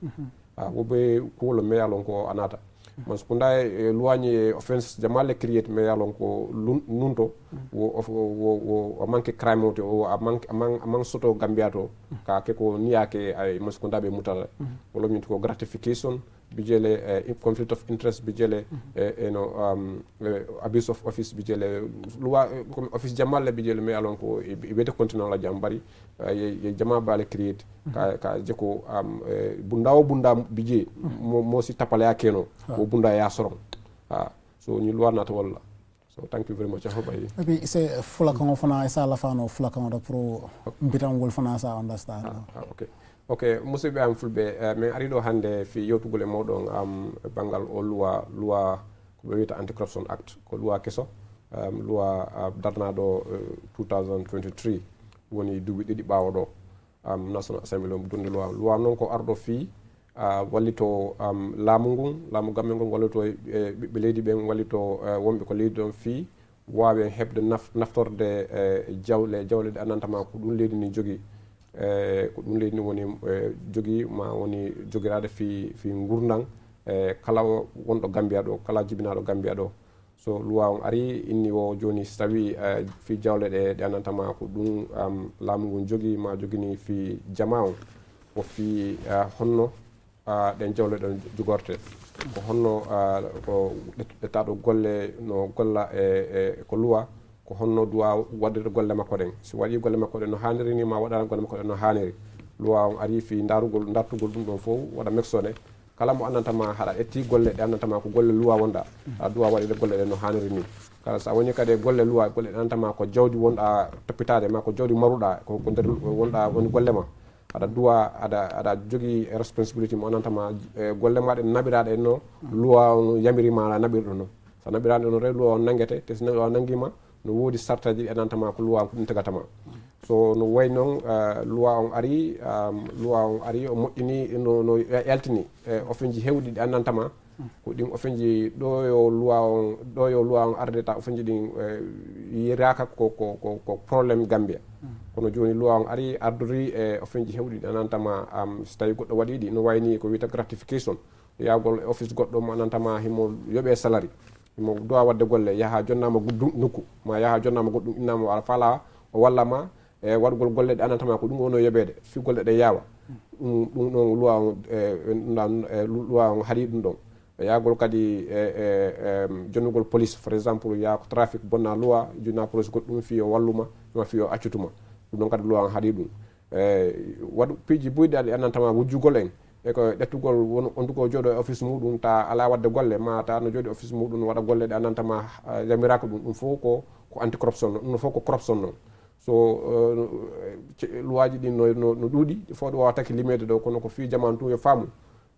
[SPEAKER 3] wobe ko lo me yalon ko anata Mansakunda luani offense jamale create me yalon ko nunto wo manke crime o amang soto gambiato ka ke ko niake ay Mansakunda be mutal wolo min ko gratification bijele conflict of interest bijele abuse of office bijele loi office jamale bijele me yalon ko ibete continue la jambari ye jama bale create ka jeko bunda bije mo si tapale akeno ko bunda ya soron so ni loi nata wala so thank you very much I hope
[SPEAKER 1] maybe say fulakon fana isa la fano fulakon da pro mbitam wol fana sa understand
[SPEAKER 3] okay musidɓe am fulɓe min ariɗo hannde fi yewtugol e moɗon banggal o loi ko ɓe wiyata anti-corruption act ko loi kesso loi darnaɗo 2023 woni duuɓi ɗiɗi ɓaawa ɗo national assembly o donde loi noon ko arɗo fi wallito laamu ngun laamu gamme ngon wallito ɓiɓɓe leydi ɓen wallito wonɓe ko leydi ɗon fi wawen heɓde naftorde jawle ɗe andantama ko ɗum leydi ni jogui ko ɗum leydi ni woni jogui ma woni jogirade fi gurdang kala wonɗo Gambia ɗo kala jibinaɗo Gambia ɗo so loi on ari inni o joni so tawi fi jawle ɗe andantama ko ɗum laamu ngun jogui ma jogini fi jama on o fi honno ɗen jawle ɗon jogorte ko honno ko ɗettaɗo golle no golla ko loi ko honno duwa waɗirde golle makko ɗen si waɗi golle makko ɗen no hanniri ni ma waɗana golle makko ɗen no hanniri loi on ari fi dartugol ɗum ɗon fof waɗa mexone kala mo andantama haɗa etti golle ɗe andantama ko golle loi wonɗa aɗa duwa waɗirde golle ɗen no hanniri ni kala sa woni kadi golle loi golle ɗe andantama ko jawdi wonɗa toppitade ma ko jawdi maruɗa ko nder wonɗa woni golle ma aɗa duwa aɗa jogui responsibility mo andantama golle ma ɗe naɓiraɗe no loi on yamirima ala naɓirɗo noon so naɓiraɗe no re loi on nanguete te so loi on nanguima no woodi sartaji ɗi andantama ko loi ɗum tegatama so no way noon loi on ari o moƴƴini no yaltini ofenji hewɗi ɗi andantama ko ɗin ofenji ɗo yo loi on arde ta ofenji ɗin yiraka ko probléme Gambia kono joni loi on ari ardori ofenji hewɗi ɗi andantama so tawi goɗɗo waɗi ɗi no wayni ko wiyata gratification yagol office goɗɗo mo andantama himo yoɓe salary mo dowa wadde golle yaha jonnama nokku ma yaha jonnama goɗɗum innama ala fala o wallama e waɗgol golle ɗe andantama ko ɗum wono yoɓede fi golle ɗe yawa ɗum ɗon loi on haaɗi ɗum ɗon yagol kadi jonnugol police par exemple ya ko trafic bonna loi jonna police goɗɗum fi o walluma ma fi o accutuma ɗum ɗon kadi loi on haaɗi ɗum waɗu piiji buyɗe ɗe andantama wujjugol en e ko ɗettugol ondugo jooɗo e office muɗum ta ala wadde golle ma ta no jooɗi office muɗum waɗa golle ɗe andantama yamiraka ɗum fof ko anti corruption ɗum fof ko corruption noon so loi ji ɗi no ɗuuɗi fof ɗo wawa taki limede ɗo kono ko fi jamanu tun yo faamu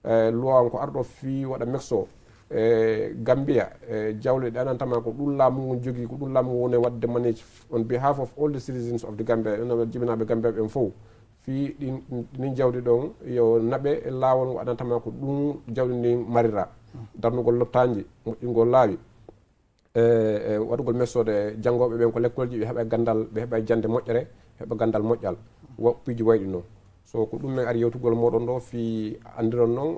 [SPEAKER 3] loi on ko arɗo fi waɗa mexo Gambia jawle ɗe andantama ko ɗum laamu ngun jogui ko ɗum laamu woni wadde manage on behalf of all the citizens of the Gambia jibinaɓe Gambia ɓen fof fi ɗin jawdi ɗon yo naɓe lawol waɗantama ko ɗum jawdi ndin marira darnugol loptaji moƴƴingol laawi waɗugol messode janggoɓe ɓen ko l'école ji ɓe heeɓa gandal ɓe heeɓa jande moƴƴere heeɓa gandal moƴƴal piiji wayɗi noon so ko ɗum men ari yewtugol moɗon ɗo fi andiron noon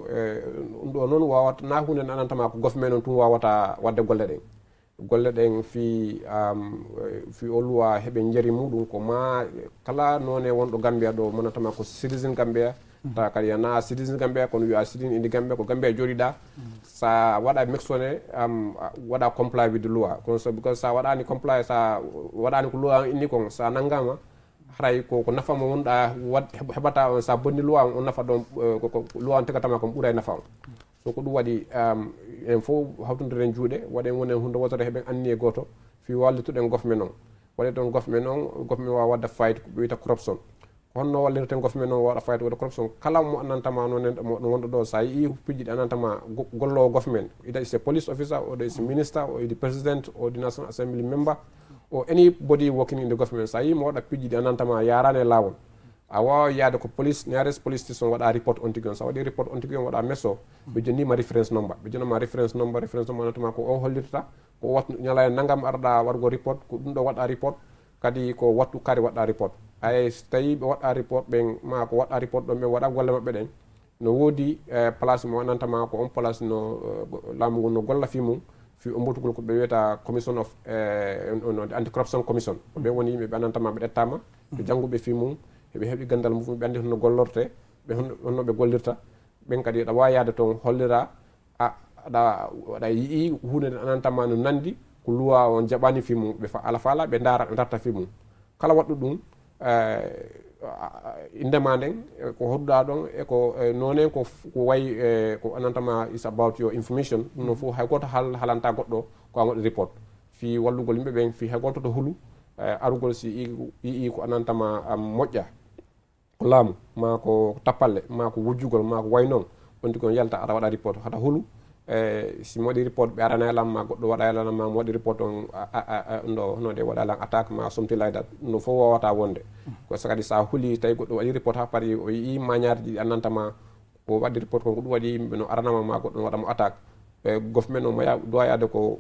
[SPEAKER 3] ɗum ɗo noon wawata na hunde nde andantama ko gof men noon tun wawata wadde golle ɗen golle ɗen fi o luwa heɓe jari muɗum ko ma kala none wonɗo Gambia ɗo monatama ko citizen Gambia ta kadi yana citizen Gambia kono wiya citizen indi Gambia ko Gambia joɗiɗa sa waɗa mexone waɗa comply with the loi kono so because sa waɗani comply sa waɗani ko loi inni kon sa nanggama haray ko nafama wonɗa heɓata on sa bonni loi on nafa ɗon ko loi on tegatama kon ɓuuray nafa on so ko ɗum waɗi en fof hawtodiren juuɗe waɗen wonen hunde wotere heɓen anni e goto fi wallituɗen gofmen on waɗe ɗon gofmen on gofmen wawa wadda fayit ko wiyata corruption ko honno wallirten gofmen on waɗa fayit wadda corruption kala mo andantama noon wonɗo ɗo sa yii pijji ɗi andantama gollowo gofmen ida is a police officer or is a minister or the president or the national assembly member or anybody working in the government sa yii mo waɗa pijji ɗi andantama yarane lawol a wawa yaade ko police nearest police station waɗa report on tigui on sa waɗi report on tigui on waɗa messo ɓe jonnima référence number ɓe jonnama référence number andantama ko on hollirta ko wattu ñala nangam arɗa wargo report ko ɗum ɗo waɗa report kadi ko wattu kari waɗa report ay so tawi ɓe waɗa report ɓen ma ko waɗa report ɗon ɓe waɗa golle maɓɓe ɗen no woodi place mo andantama ko on place no laamu ngu no golla fi mum fi ombotugol ko ɓe wiyata commission of anti corruption commission ɓe woni yimɓe ɓe andantama ɓe ɗettama ɓe jangguɓe fi mum heɓe heeɓi gandal mum ɓe andi hono gollorte ɓe honno ɓe gollirta ɓen kadi aɗa wawi yaade toon hollira aɗa yii hunde nde andantama no nandi ko luwa on jaɓani fi mum ɓe ala faala ɓe daara ɓe darta fi mum kala waɗɗo ɗum indema nden ko hodduɗa ɗon eko nonen ko wayi ko andantama is about your information ɗum noon fof hay goto halanta goɗɗo ko an waɗi report fi wallugol yimɓe ɓen fi hay goto to huulu arugol si yii ko andantama moƴƴa ko laamu ma ko tappalle ma ko wujjugol ma ko way noon on tigi on yalta aɗa waɗa report hata huulu si mo waɗi report ɓe arana elam ma goɗɗo waɗa elam ma mo waɗi report on ɗo hono de waɗa elam attaque ma something like that no fof wawata wonde ko kadi sa huuli tawi goɗɗo waɗi report ha paari o yii mañaji ɗi andantama ko waɗi report kon ko ɗum waɗi yimɓe no aranama ma goɗɗo waɗamo attaque government o dowa yaade ko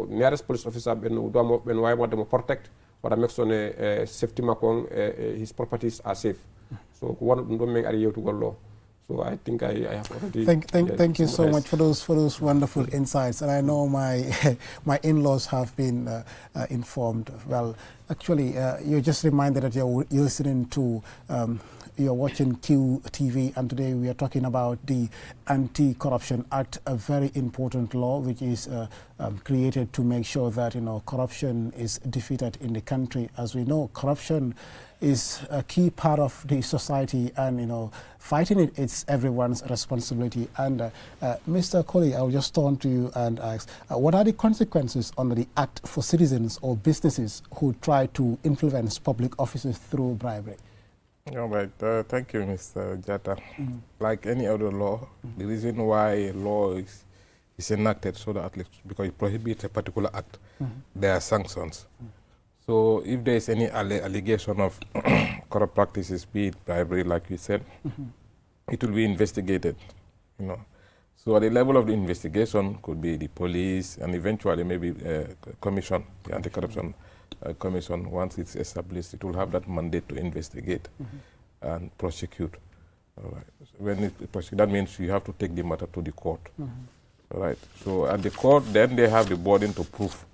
[SPEAKER 3] nearest police officer ɓen ɓen wawi wadde mo protect waɗa make sure safety makko on his properties are safe so ko wona ɗum ɗon min ari yewtugol ɗo. So I think I have already.
[SPEAKER 1] Thank you so much for those wonderful insights, and I know my my in-laws have been informed. Well, actually, you're just reminded that you're listening to. You're watching QTV, and today we are talking about the Anti-Corruption Act, a very important law which is created to make sure that corruption is defeated in the country. As we know, corruption is a key part of the society, and fighting it is everyone's responsibility. And Mr. Colley, I'll just turn to you and ask, what are the consequences under the Act for citizens or businesses who try to influence public offices through bribery?
[SPEAKER 2] All right, thank you, Mr. Jatta. Like any other law, the reason why a law is enacted so that at least because it prohibits a particular act, there are sanctions. So if there is any allegation of corrupt practices, be it bribery, like you said, it will be investigated. So at the level of the investigation could be the police and eventually maybe commission, the anti-corruption commission. Once it's established, it will have that mandate to investigate and prosecute. All right. When it prosecute, that means you have to take the matter to the court. All right. So at the court, then they have the burden to prove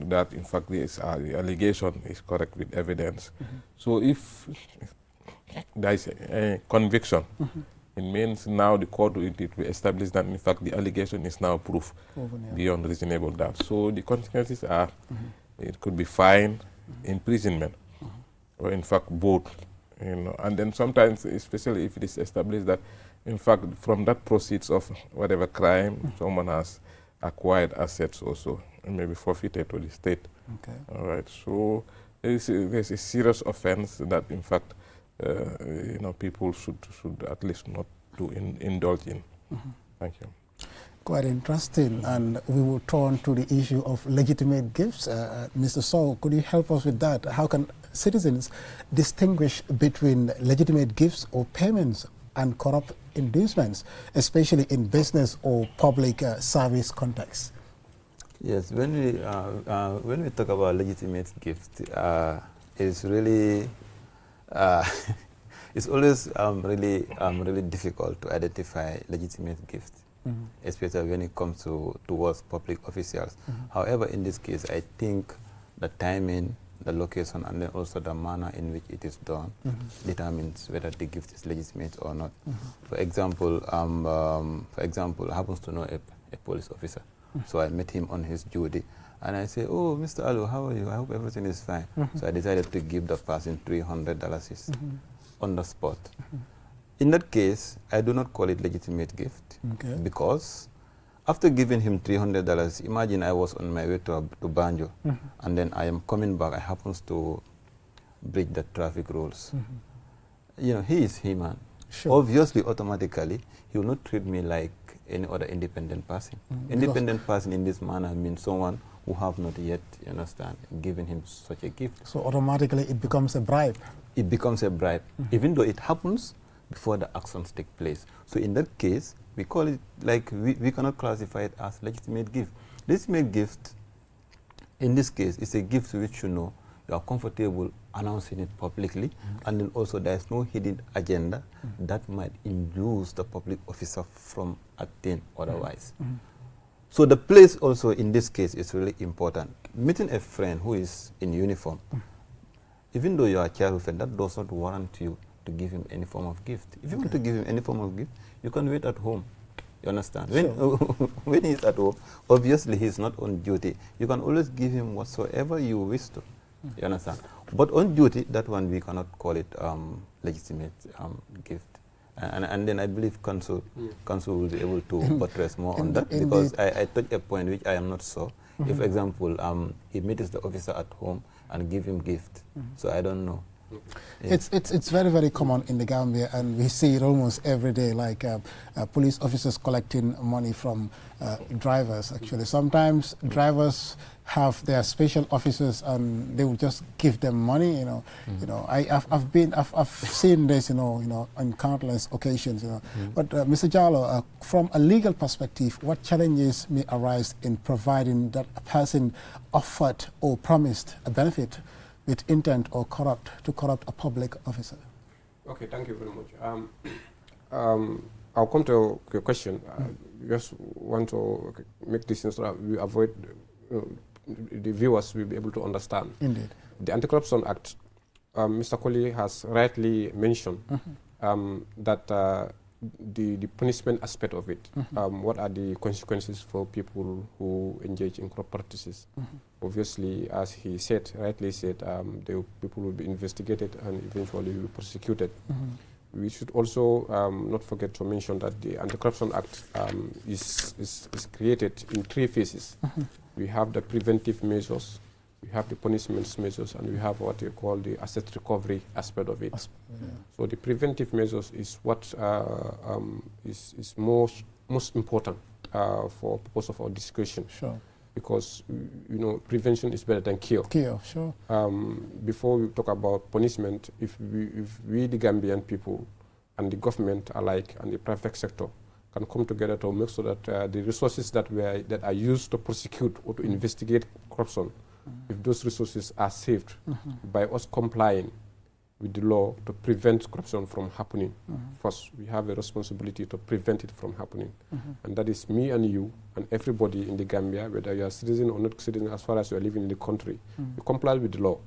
[SPEAKER 2] that in fact the allegation is correct with evidence. So if there is a conviction, it means now the court will establish that in fact the allegation is now proof beyond reasonable doubt. So the consequences are it could be fine, imprisonment, or in fact both. And then sometimes, especially if it is established that in fact from that proceeds of whatever crime someone has acquired assets also and maybe forfeited to the state.
[SPEAKER 1] Okay.
[SPEAKER 2] All right. So there's a serious offense that in fact people should at least not to indulge in. Thank you.
[SPEAKER 1] Quite interesting, and we will turn to the issue of legitimate gifts. Mr. Saul, could you help us with that? How can citizens distinguish between legitimate gifts or payments and corrupt inducements, especially in business or public service contexts?
[SPEAKER 4] Yes, when we talk about legitimate gifts, it's really it's always really difficult to identify legitimate gifts. especially when it comes towards public officials. However, in this case, I think the timing, the location, and then also the manner in which it is done determines whether the gift is legitimate or not. For example, I happen to know a police officer, so I met him on his duty, and I say, "Oh, Mr. Alu, how are you? I hope everything is fine." So I decided to give the person $300 on the spot. In that case, I do not call it legitimate gift because after giving him $300, imagine I was on my way to Banjo, and then I am coming back. I happens to breach the traffic rules. You know, he is human.
[SPEAKER 1] Sure.
[SPEAKER 4] Obviously, automatically, he will not treat me like any other independent person. Independent person in this manner means someone who have not yet, you understand, given him such a gift.
[SPEAKER 1] So automatically it becomes a bribe.
[SPEAKER 4] It becomes a bribe, even though it happens before the actions take place. So in that case, we call it, like, we cannot classify it as legitimate gift. Legitimate gift, in this case, is a gift which you are comfortable announcing it publicly, and then also there is no hidden agenda that might induce the public officer from acting otherwise. So the place also in this case is really important. Meeting a friend who is in uniform, even though you are a childhood friend, that does not warrant you to give him any form of gift. If you want to give him any form of gift, you can wait at home. You understand? When, when he's at home, obviously he's not on duty. You can always give him whatsoever you wish to. You understand? But on duty, that one we cannot call it legitimate gift. And then I believe council will be able to buttress more on that, because I touched a point which I am not sure. If, for example, he meets the officer at home and give him gift, so I don't know.
[SPEAKER 1] It's very, very common in the Gambia, and we see it almost every day, like police officers collecting money from drivers, actually. Sometimes drivers have their special officers and they will just give them money, I've seen this, on countless occasions, But Mr. Jallow, from a legal perspective, what challenges may arise in providing that a person offered or promised a benefit with intent or to corrupt a public officer?
[SPEAKER 3] Okay, thank you very much. I'll come to your question. Just want to make this so that we avoid the viewers will be able to understand.
[SPEAKER 1] Indeed.
[SPEAKER 3] The Anti-Corruption Act, Mr. Colley has rightly mentioned that the punishment aspect of it, what are the consequences for people who engage in corrupt practices? Obviously, as he said, rightly said, the people will be investigated and eventually will be prosecuted. We should also not forget to mention that the Anti-Corruption Act is created in 3 phases. We have the preventive measures, we have the punishment measures, and we have what you call the asset recovery aspect of it. So the preventive measures is what is most important for purpose of our discussion.
[SPEAKER 1] Sure.
[SPEAKER 3] Because prevention is better than cure.
[SPEAKER 1] Cure, sure.
[SPEAKER 3] Before we talk about punishment, if we the Gambian people and the government alike and the private sector can come together to make sure that the resources that are used to prosecute or to investigate corruption, if those resources are saved by us complying with the law to prevent corruption from happening. First, we have a responsibility to prevent it from happening. And that is me and you and everybody in the Gambia, whether you are citizen or not citizen, as far as you are living in the country. You comply with the law.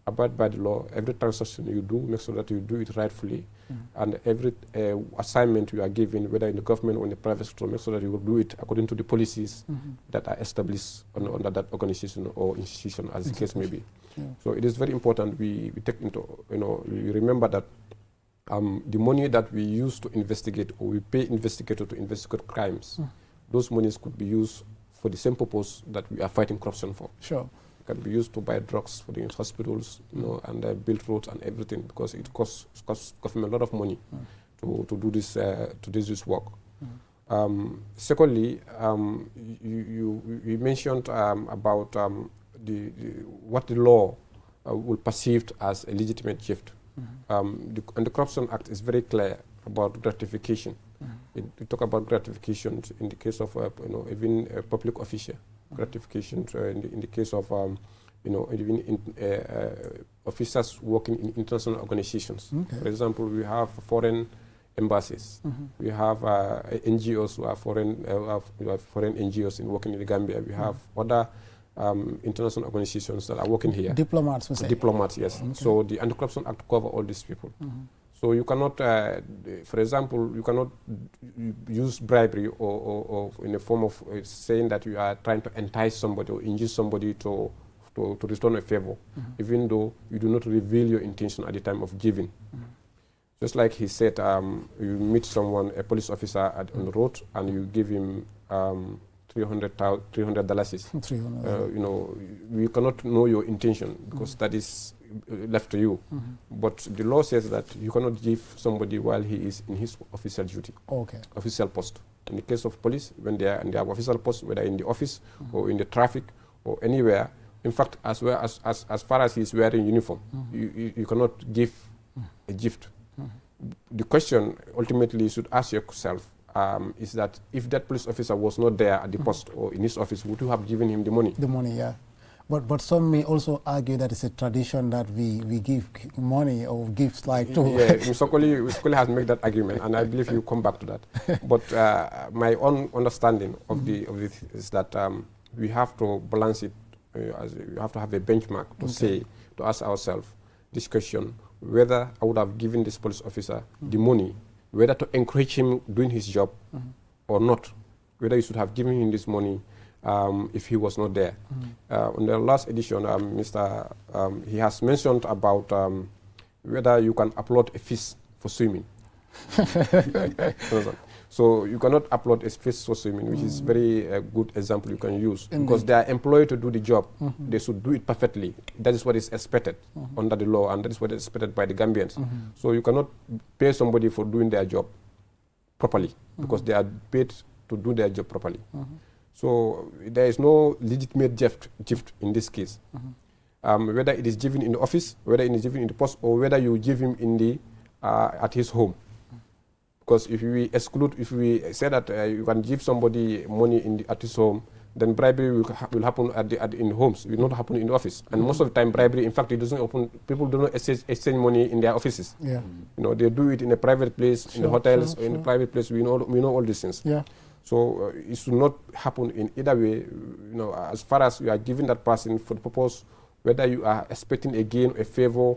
[SPEAKER 3] Abide by the law. Every transaction you do, make sure that you do it rightfully. And every assignment you are given, whether in the government or in the private sector, make sure that you will do it according to the policies that are established under that organization or institution, as the case may be. So it is very important we take into, we remember that the money that we use to investigate, or we pay investigators to investigate crimes, those monies could be used for the same purpose that we are fighting corruption for.
[SPEAKER 1] Sure.
[SPEAKER 3] It can be used to buy drugs for the hospitals, and build roads and everything, because it costs government a lot of money to do this work. Secondly, you mentioned about what the law will perceive as a legitimate gift. And the Corruption Act is very clear about gratification. It talk about gratification in the case of even a public official, gratification in the case of even officers working in international organizations. For example, we have foreign embassies. We have NGOs who are foreign NGOs working in the Gambia. We have other international organizations that are working here.
[SPEAKER 1] Diplomats, we say.
[SPEAKER 3] Diplomats, yes.
[SPEAKER 1] Okay.
[SPEAKER 3] So the Anti-Corruption Act cover all these people. So you cannot, for example, you cannot use bribery or in the form of saying that you are trying to entice somebody or induce somebody to return a favor, even though you do not reveal your intention at the time of giving. Just like he said, you meet someone, a police officer on the road, and you give him $300. You know, we cannot know your intention because that is left to you. But the law says that you cannot give somebody while he is in his official duty, official post. In the case of police, when they are in their official post, whether in the office or in the traffic or anywhere, in fact, as far as he is wearing uniform, you cannot give a gift. The question ultimately you should ask yourself is that if that police officer was not there at the post or in his office, would you have given him the money?
[SPEAKER 1] The money, yeah. But some may also argue that it's a tradition that we give money or gifts like to...
[SPEAKER 3] Yeah, Mr. Koli has made that argument, and I believe you come back to that. But my own understanding of this is that we have to balance it. We have to have a benchmark to to ask ourselves this question, whether I would have given this police officer the money, whether to encourage him doing his job or not, whether you should have given him this money if he was not there. On the last edition, he has mentioned about whether you can upload a fees for swimming. So you cannot upload a fees for swimming, which is very good example you can use.
[SPEAKER 1] Indeed.
[SPEAKER 3] Because they are employed to do the job. They should do it perfectly. That is what is expected under the law, and that is what is expected by the Gambians. So you cannot pay somebody for doing their job properly, because they are paid to do their job properly. So there is no legitimate gift in this case. Whether it is given in the office, whether it is given in the post, or whether you give him in the at his home. Because if we say that you can give somebody money at his home, then bribery will happen in homes. It will not happen in the office. And most of the time, bribery, in fact, it doesn't open. People do not exchange money in their offices.
[SPEAKER 1] Yeah.
[SPEAKER 3] You know, they do it in a private place, in the hotels, or in a private place. We know all these things.
[SPEAKER 1] Yeah.
[SPEAKER 3] So it should not happen in either way. You know, as far as you are giving that person for the purpose, whether you are expecting a gain, a favor,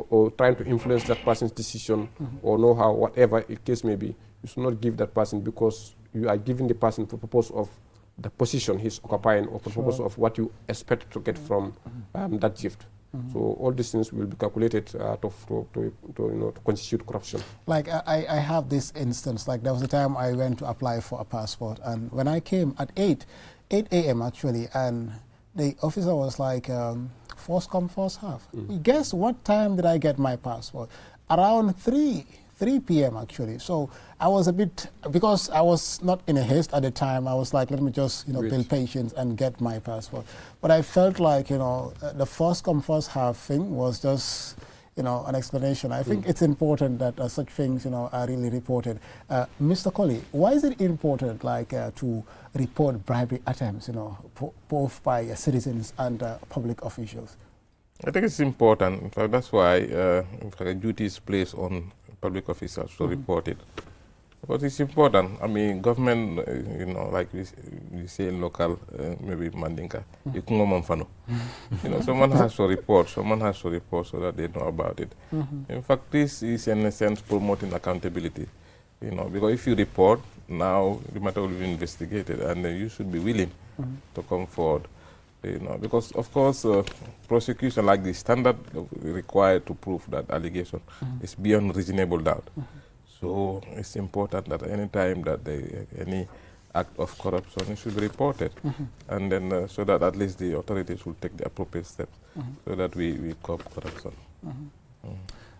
[SPEAKER 3] or trying to influence that person's decision or know-how, whatever the case may be, you should not give that person because you are giving the person for the purpose of the position he's occupying or for the purpose of what you expect to get from that gift. So all these things will be calculated to constitute corruption.
[SPEAKER 1] Like I have this instance, like there was a time I went to apply for a passport, and when I came at 8 a.m. actually, and the officer was like, first come, first have. Guess what time did I get my passport? Around 3 p.m. actually. So I was a bit, because I was not in a haste at the time, I was like, let me just, build patience and get my passport. But I felt like, the first come, first have thing was just, an explanation. I think it's important that such things, are really reported. Mr. Koli, why is it important, to report bribery attempts, both by citizens and public officials?
[SPEAKER 2] I think it's important. In fact, that's why a duty is placed on public officials to report it. But it's important. I mean, government, like we say in local, maybe Mandinka, someone has to report. Someone has to report so that they know about it. In fact, this is in a sense promoting accountability. Because if you report, now the matter will be investigated, and you should be willing to come forward. Because of course, prosecution like the standard required to prove that allegation is beyond reasonable doubt. So it's important that any time that any act of corruption should be reported, and then so that at least the authorities will take the appropriate steps so that we curb corruption.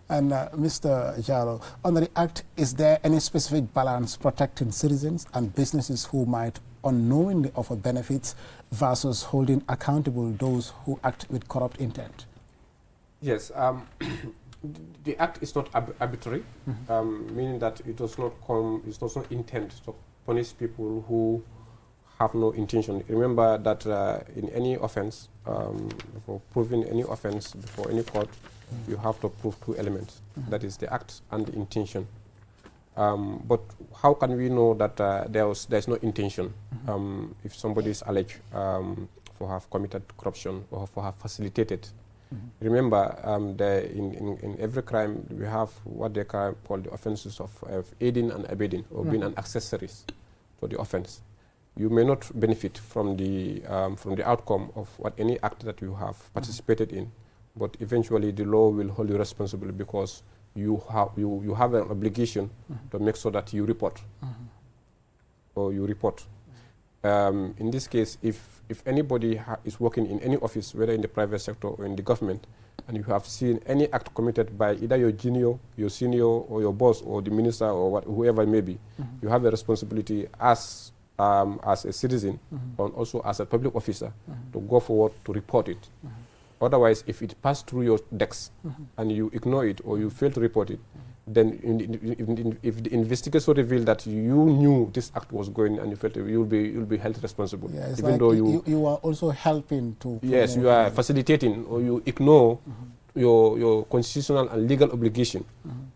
[SPEAKER 1] And Mr. Jallow, under the Act, is there any specific balance protecting citizens and businesses who might unknowingly offer benefits versus holding accountable those who act with corrupt intent?
[SPEAKER 3] Yes, the Act is not arbitrary, meaning that it does not intend to punish people who have no intention. Remember that in any offense, for proving any offense before any court, you have to prove two elements. That is the act and the intention. But how can we know that there's no intention if somebody is alleged for have committed corruption or for have facilitated? Remember, in every crime we have what they call the offenses of aiding and abetting, or being an accessories to the offense. You may not benefit from the outcome of any act that you have participated in, but eventually the law will hold you responsible because you have an obligation to make sure that you report, or you report. In this case, if anybody is working in any office, whether in the private sector or in the government, and you have seen any act committed by either your junior, your senior, or your boss, or the minister, or whoever it may be, you have a responsibility as a citizen, and also as a public officer, to go forward to report it. Otherwise, if it passed through your decks and you ignore it or you fail to report it, then if the investigation reveal that you knew this act was going and you failed to, you'll be held responsible.
[SPEAKER 1] Yeah, it's
[SPEAKER 3] even
[SPEAKER 1] like
[SPEAKER 3] though
[SPEAKER 1] you are also helping to.
[SPEAKER 3] Yes, you are facilitating, or you ignore your constitutional and legal obligation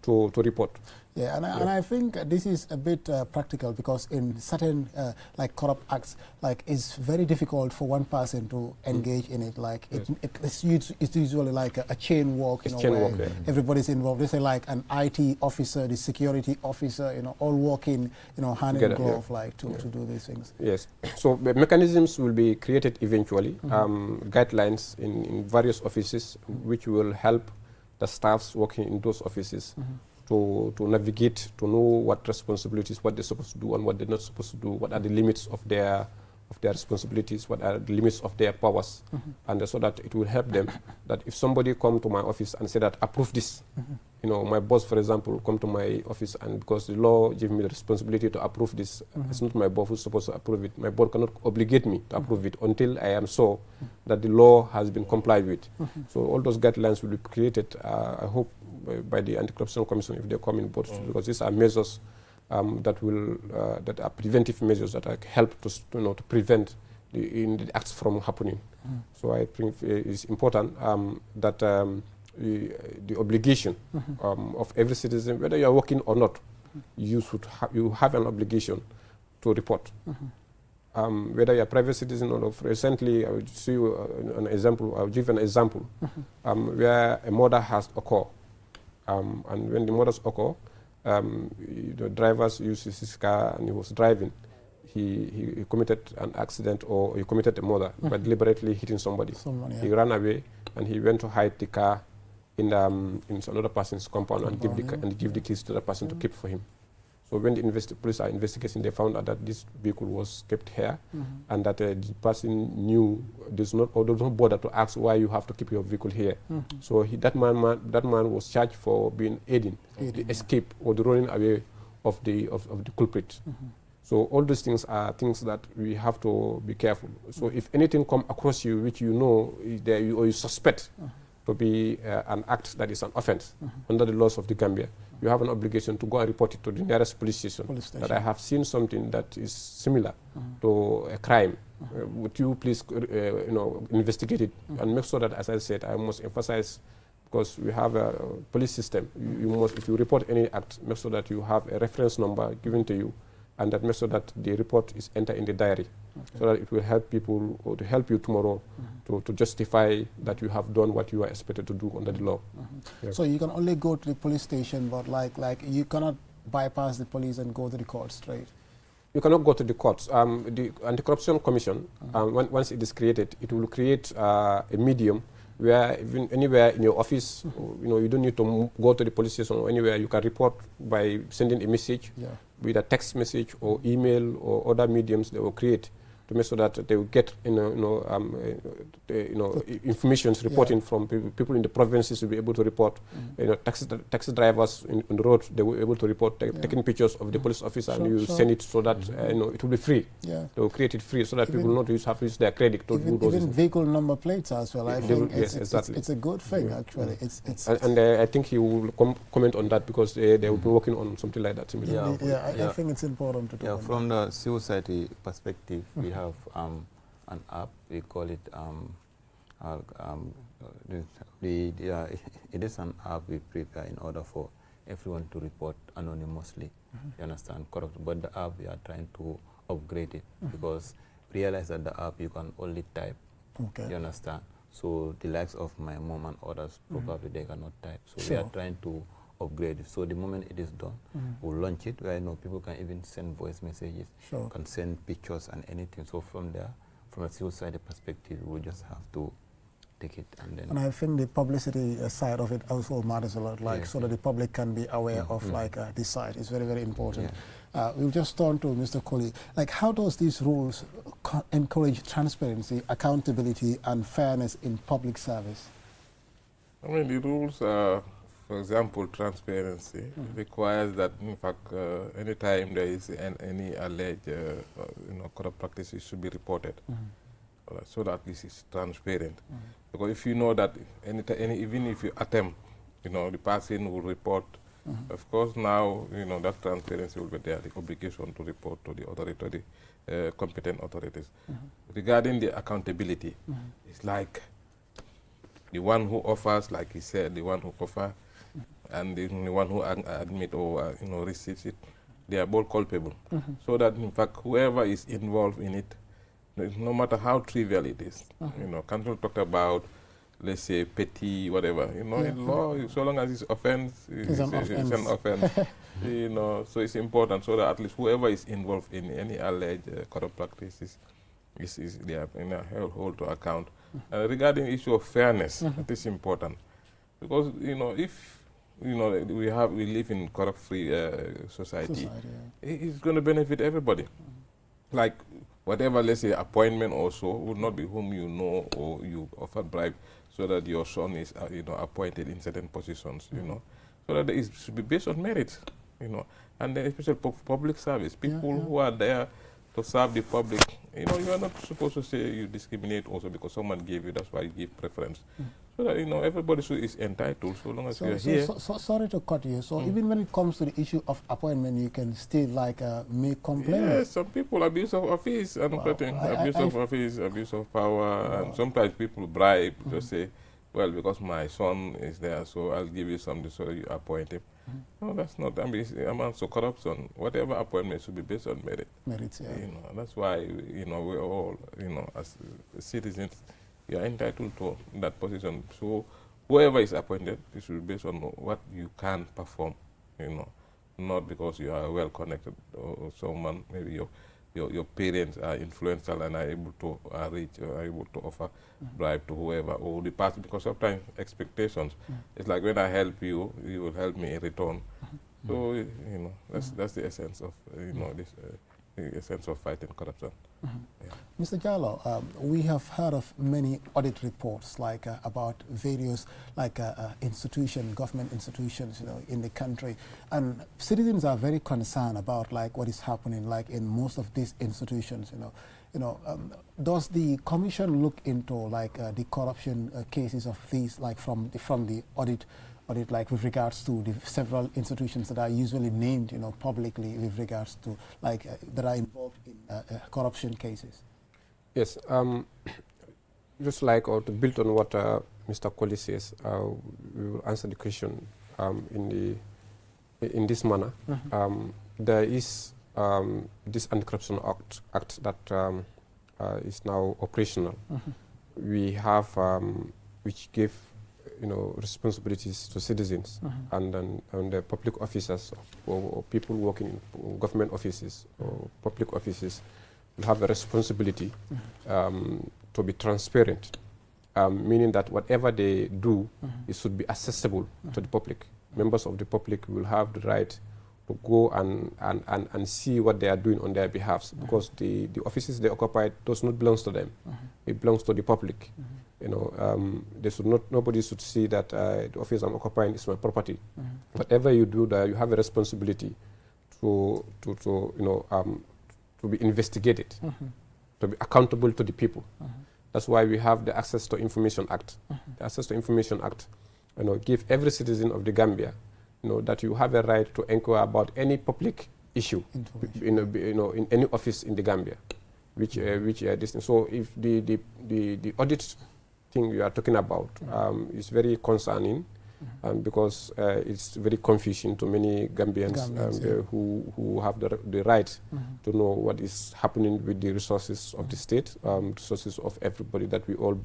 [SPEAKER 3] to report.
[SPEAKER 1] Yeah, and I think this is a bit practical, because in certain like corrupt acts, like it's very difficult for one person to engage in it. Like it's usually like a chain walk, you know, where everybody's involved. They say like an IT officer, the security officer, you know, all working, you know, hand in glove, like to do these things.
[SPEAKER 3] Yes. So the mechanisms will be created eventually, guidelines in various offices, which will help the staffs working in those offices to navigate, to know what responsibilities, what they're supposed to do and what they're not supposed to do, what are the limits of their responsibilities, what are the limits of their powers, and so that it will help them that if somebody come to my office and say that approve this, you know, my boss, for example, come to my office, and because the law gives me the responsibility to approve this, it's not my boss who's supposed to approve it. My boss cannot obligate me to approve it until I am sure that the law has been complied with. So all those guidelines will be created, I hope, by the Anti-Corruption Commission, if they come in board, because these are measures that are preventive measures that help to prevent the acts from happening. So I think it's important that the obligation of every citizen, whether you are working or not, you have an obligation to report. Whether you're a private citizen or not. Recently, I will see you an example. I'll give an example where a murder has occurred. And when the murders occur, the drivers used his car and he was driving. He committed an accident, or he committed a murder by deliberately hitting somebody. He ran away and he went to hide the car in another person's compound and give the keys to the person to keep for him. So when the police are investigating, they found out that this vehicle was kept here, and that the person knew does not bother to ask why you have to keep your vehicle here. So that man was charged for being aiding the escape or the running away of the culprit. So all those things are things that we have to be careful. So if anything come across you which you know or you suspect to be an act that is an offense under the laws of the Gambia, you have an obligation to go and report it to the nearest police station. That I have seen something that is similar to a crime. Would you please investigate it and make sure that, as I said, I must emphasize, because we have a police system, you must, if you report any act, make sure that you have a reference number given to you, and that make sure that the report is entered in the diary, so that it will help people, or to help you tomorrow to justify that you have done what you are expected to do under the law.
[SPEAKER 1] So you can only go to the police station, but like you cannot bypass the police and go to the court straight?
[SPEAKER 3] You cannot go to the courts. The Anti-Corruption Commission, once it is created, it will create a medium where even anywhere in your office, you don't need to go to the police station or anywhere. You can report by sending a message, with a text message or email or other mediums they will create to make sure that they will get information reporting from people in the provinces will be able to report. Taxi drivers on the road, they will be able to report, taking pictures of the police officer, and you send it so that it will be free. They will create it free so that people not have to use their credit to do those.
[SPEAKER 1] Even vehicle number plates as well. I think it's a good thing actually.
[SPEAKER 3] And I think he will comment on that, because they will be working on something like that.
[SPEAKER 1] I think it's important to do.
[SPEAKER 4] From the civil society perspective, we have an app. We call it it is an app we prepare in order for everyone to report anonymously You understand? Corrupt. But the app, we are trying to upgrade it because realize that the app you can only type.
[SPEAKER 1] Okay.
[SPEAKER 4] You understand? So the likes of my mom and others, probably they cannot type. So
[SPEAKER 1] Sure.
[SPEAKER 4] we are trying to upgrade it. So the moment it is done, we'll launch it where I know people can even send voice messages,
[SPEAKER 1] Sure.
[SPEAKER 4] can send pictures and anything. So from there, from a civil society perspective, we'll just have to take it and then.
[SPEAKER 1] And I think the publicity side of it also matters a lot, like
[SPEAKER 4] Yes,
[SPEAKER 1] so that the public can be aware of like this side. It's very, very important. We'll just turn to Mr. Colley. Like, how does these rules encourage transparency, accountability, and fairness in public service?
[SPEAKER 2] I mean, the rules are, for example, transparency requires that, in fact, anytime there is any alleged, corrupt practices should be reported, so that this is transparent. Because if you know that even if you attempt, the person will report. Of course, now that transparency will be there, the obligation to report to the authority, to the competent authorities. Regarding the accountability, it's like the one who offers, like he said, the one who offers, and the one who admit or receives it, they are both culpable. So that in fact whoever is involved in it, no matter how trivial it is, Council talked about, let's say, petty whatever, in law, so long as it's offense, it's an offense. So it's important so that at least whoever is involved in any alleged corrupt practices they are held to account. Regarding the issue of fairness, that is important because if we live in corrupt-free society, it's going to benefit everybody. Like whatever, let's say, appointment also would not be whom you know or you offer bribe, so that your son is appointed in certain positions, so that it should be based on merit, and then especially public service, people who are there to serve the public. You are not supposed to say you discriminate also because someone gave you, that's why you give preference. So that, everybody is entitled so long as you are here.
[SPEAKER 1] Sorry to cut you. So even when it comes to the issue of appointment, you can still make complaints?
[SPEAKER 2] Yes, some people abuse of office and abuse of office, abuse of power, and sometimes people bribe to say, well, because my son is there, so I'll give you something so that you appoint him. No, that's not amounts of corruption. Whatever appointment should be based on merit.
[SPEAKER 1] Merits,
[SPEAKER 2] That's why we all as citizens, you are entitled to that position. So whoever is appointed, it should be based on what you can perform. Not because you are well connected or someone, maybe your parents are influential and are able to reach or are able to offer bribe to whoever or the person, because sometimes expectations, it's like when I help you, you will help me in return. So that's the essence of the essence of fighting corruption.
[SPEAKER 1] Mr. Jallow, we have heard of many audit reports about various institutions, government institutions, in the country, and citizens are very concerned about what is happening in most of these institutions. Does the commission look into the corruption cases of these from the audit with regards to the several institutions that are usually named publicly with regards to that are involved in corruption cases?
[SPEAKER 3] Yes, just or to build on what Mr. Colley says, we will answer the question in this manner. There is this Anti-Corruption Act that is now operational. We have which give responsibilities to citizens and the public officers or people working in government offices or public offices will have a responsibility to be transparent, meaning that whatever they do, it should be accessible to the public. Members of the public will have the right to go and see what they are doing on their behalf, because the offices they occupy does not belong to them. It belongs to the public. They should not. Nobody should see that the office I'm occupying is my property. Whatever you do there, you have a responsibility to be investigated, to be accountable to the people. That's why we have the Access to Information Act. The Access to Information Act, give every citizen of the Gambia, that you have a right to inquire about any public issue, in any office in the Gambia, which this. So if the audit thing you are talking about is very concerning, because it's very confusing to many Gambians, who have the right to know what is happening with the resources of the state, resources of everybody that we all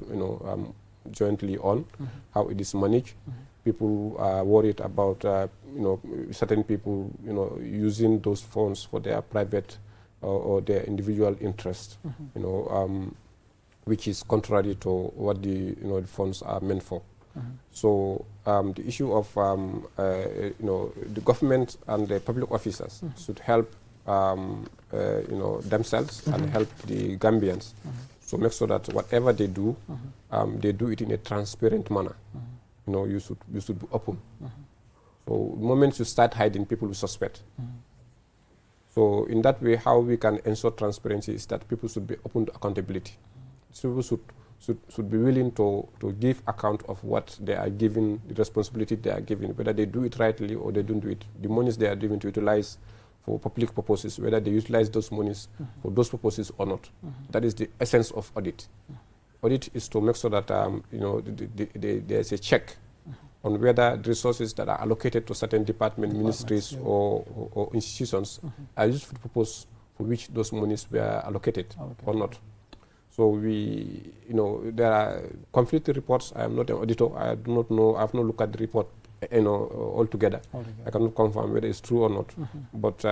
[SPEAKER 3] jointly own, how it is managed. People are worried about certain people using those funds for their private or their individual interest, which is contrary to what the funds are meant for. So the issue of the government and the public officers should help themselves and help the Gambians. So make sure that whatever they do it in a transparent manner. You should be open. So the moment you start hiding, people will suspect. So in that way, how we can ensure transparency is that people should be open to accountability. So people should be willing to give account of what they are given, the responsibility they are given, whether they do it rightly or they don't do it. The monies they are given to utilize for public purposes, whether they utilize those monies for those purposes or not. That is the essence of audit. Audit is to make sure that there's a check on whether the resources that are allocated to certain ministries or institutions are used for the purpose for which those monies were allocated or not. So there are conflicting reports. I am not an auditor. I do not know. I have not looked at the report altogether. I cannot confirm whether it's true or not. But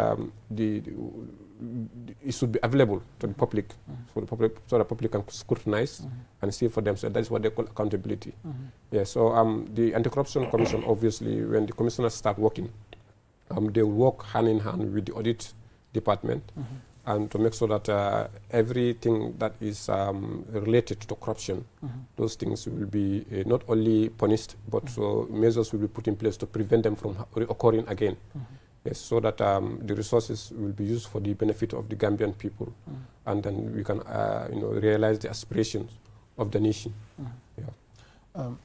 [SPEAKER 3] it should be available to the public, for the public, so the public can scrutinize and see for themselves. That is what they call accountability. Yeah. So the Anti-Corruption Commission, obviously, when the commissioners start working, they will work hand in hand with the audit department, and to make sure that everything that is related to corruption, those things will be not only punished, but measures will be put in place to prevent them from occurring again. Yes, so that the resources will be used for the benefit of the Gambian people, and then we can realize the aspirations of the nation.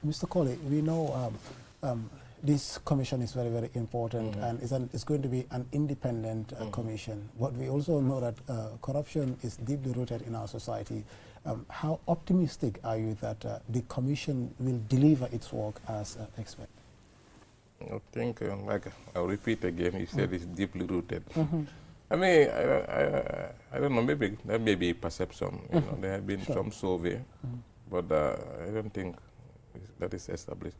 [SPEAKER 1] Mr. Colley, we know this commission is very, very important, and it's going to be an independent commission. But we also know that corruption is deeply rooted in our society. How optimistic are you that the commission will deliver its work as expected?
[SPEAKER 2] I think, I'll repeat again, you said it's deeply rooted. I mean, I don't know, maybe that may be perception. There have been some survey, but I don't think that is established.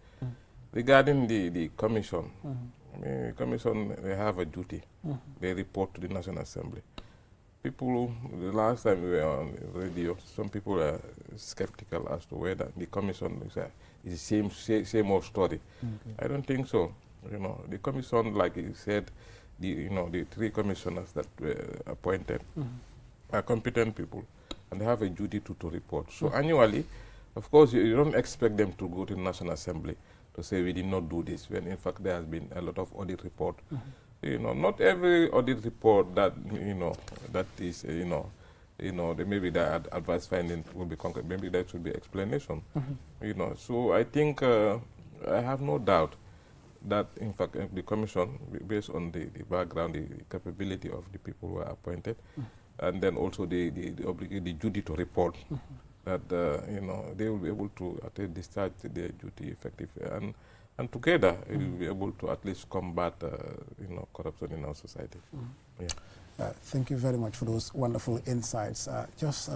[SPEAKER 2] Regarding the commission, I mean, the commission, they have a duty. They report to the National Assembly. People, the last time we were on the radio, some people are skeptical as to whether the commission is the same old story. I don't think so. The commission, like you said, the three commissioners that were appointed are competent people, and they have a duty to report. So annually, of course, you don't expect them to go to the National Assembly to say we did not do this, when in fact there has been a lot of audit report. Not every audit report that that is maybe the advice finding will be concrete. Maybe that should be explanation. So I think I have no doubt that in fact the commission, based on the background, the capability of the people who are appointed, and then also the duty to report, that they will be able to at least discharge their duty effectively, and together we will be able to at least combat corruption in our society.
[SPEAKER 1] Thank you very much for those wonderful insights. Just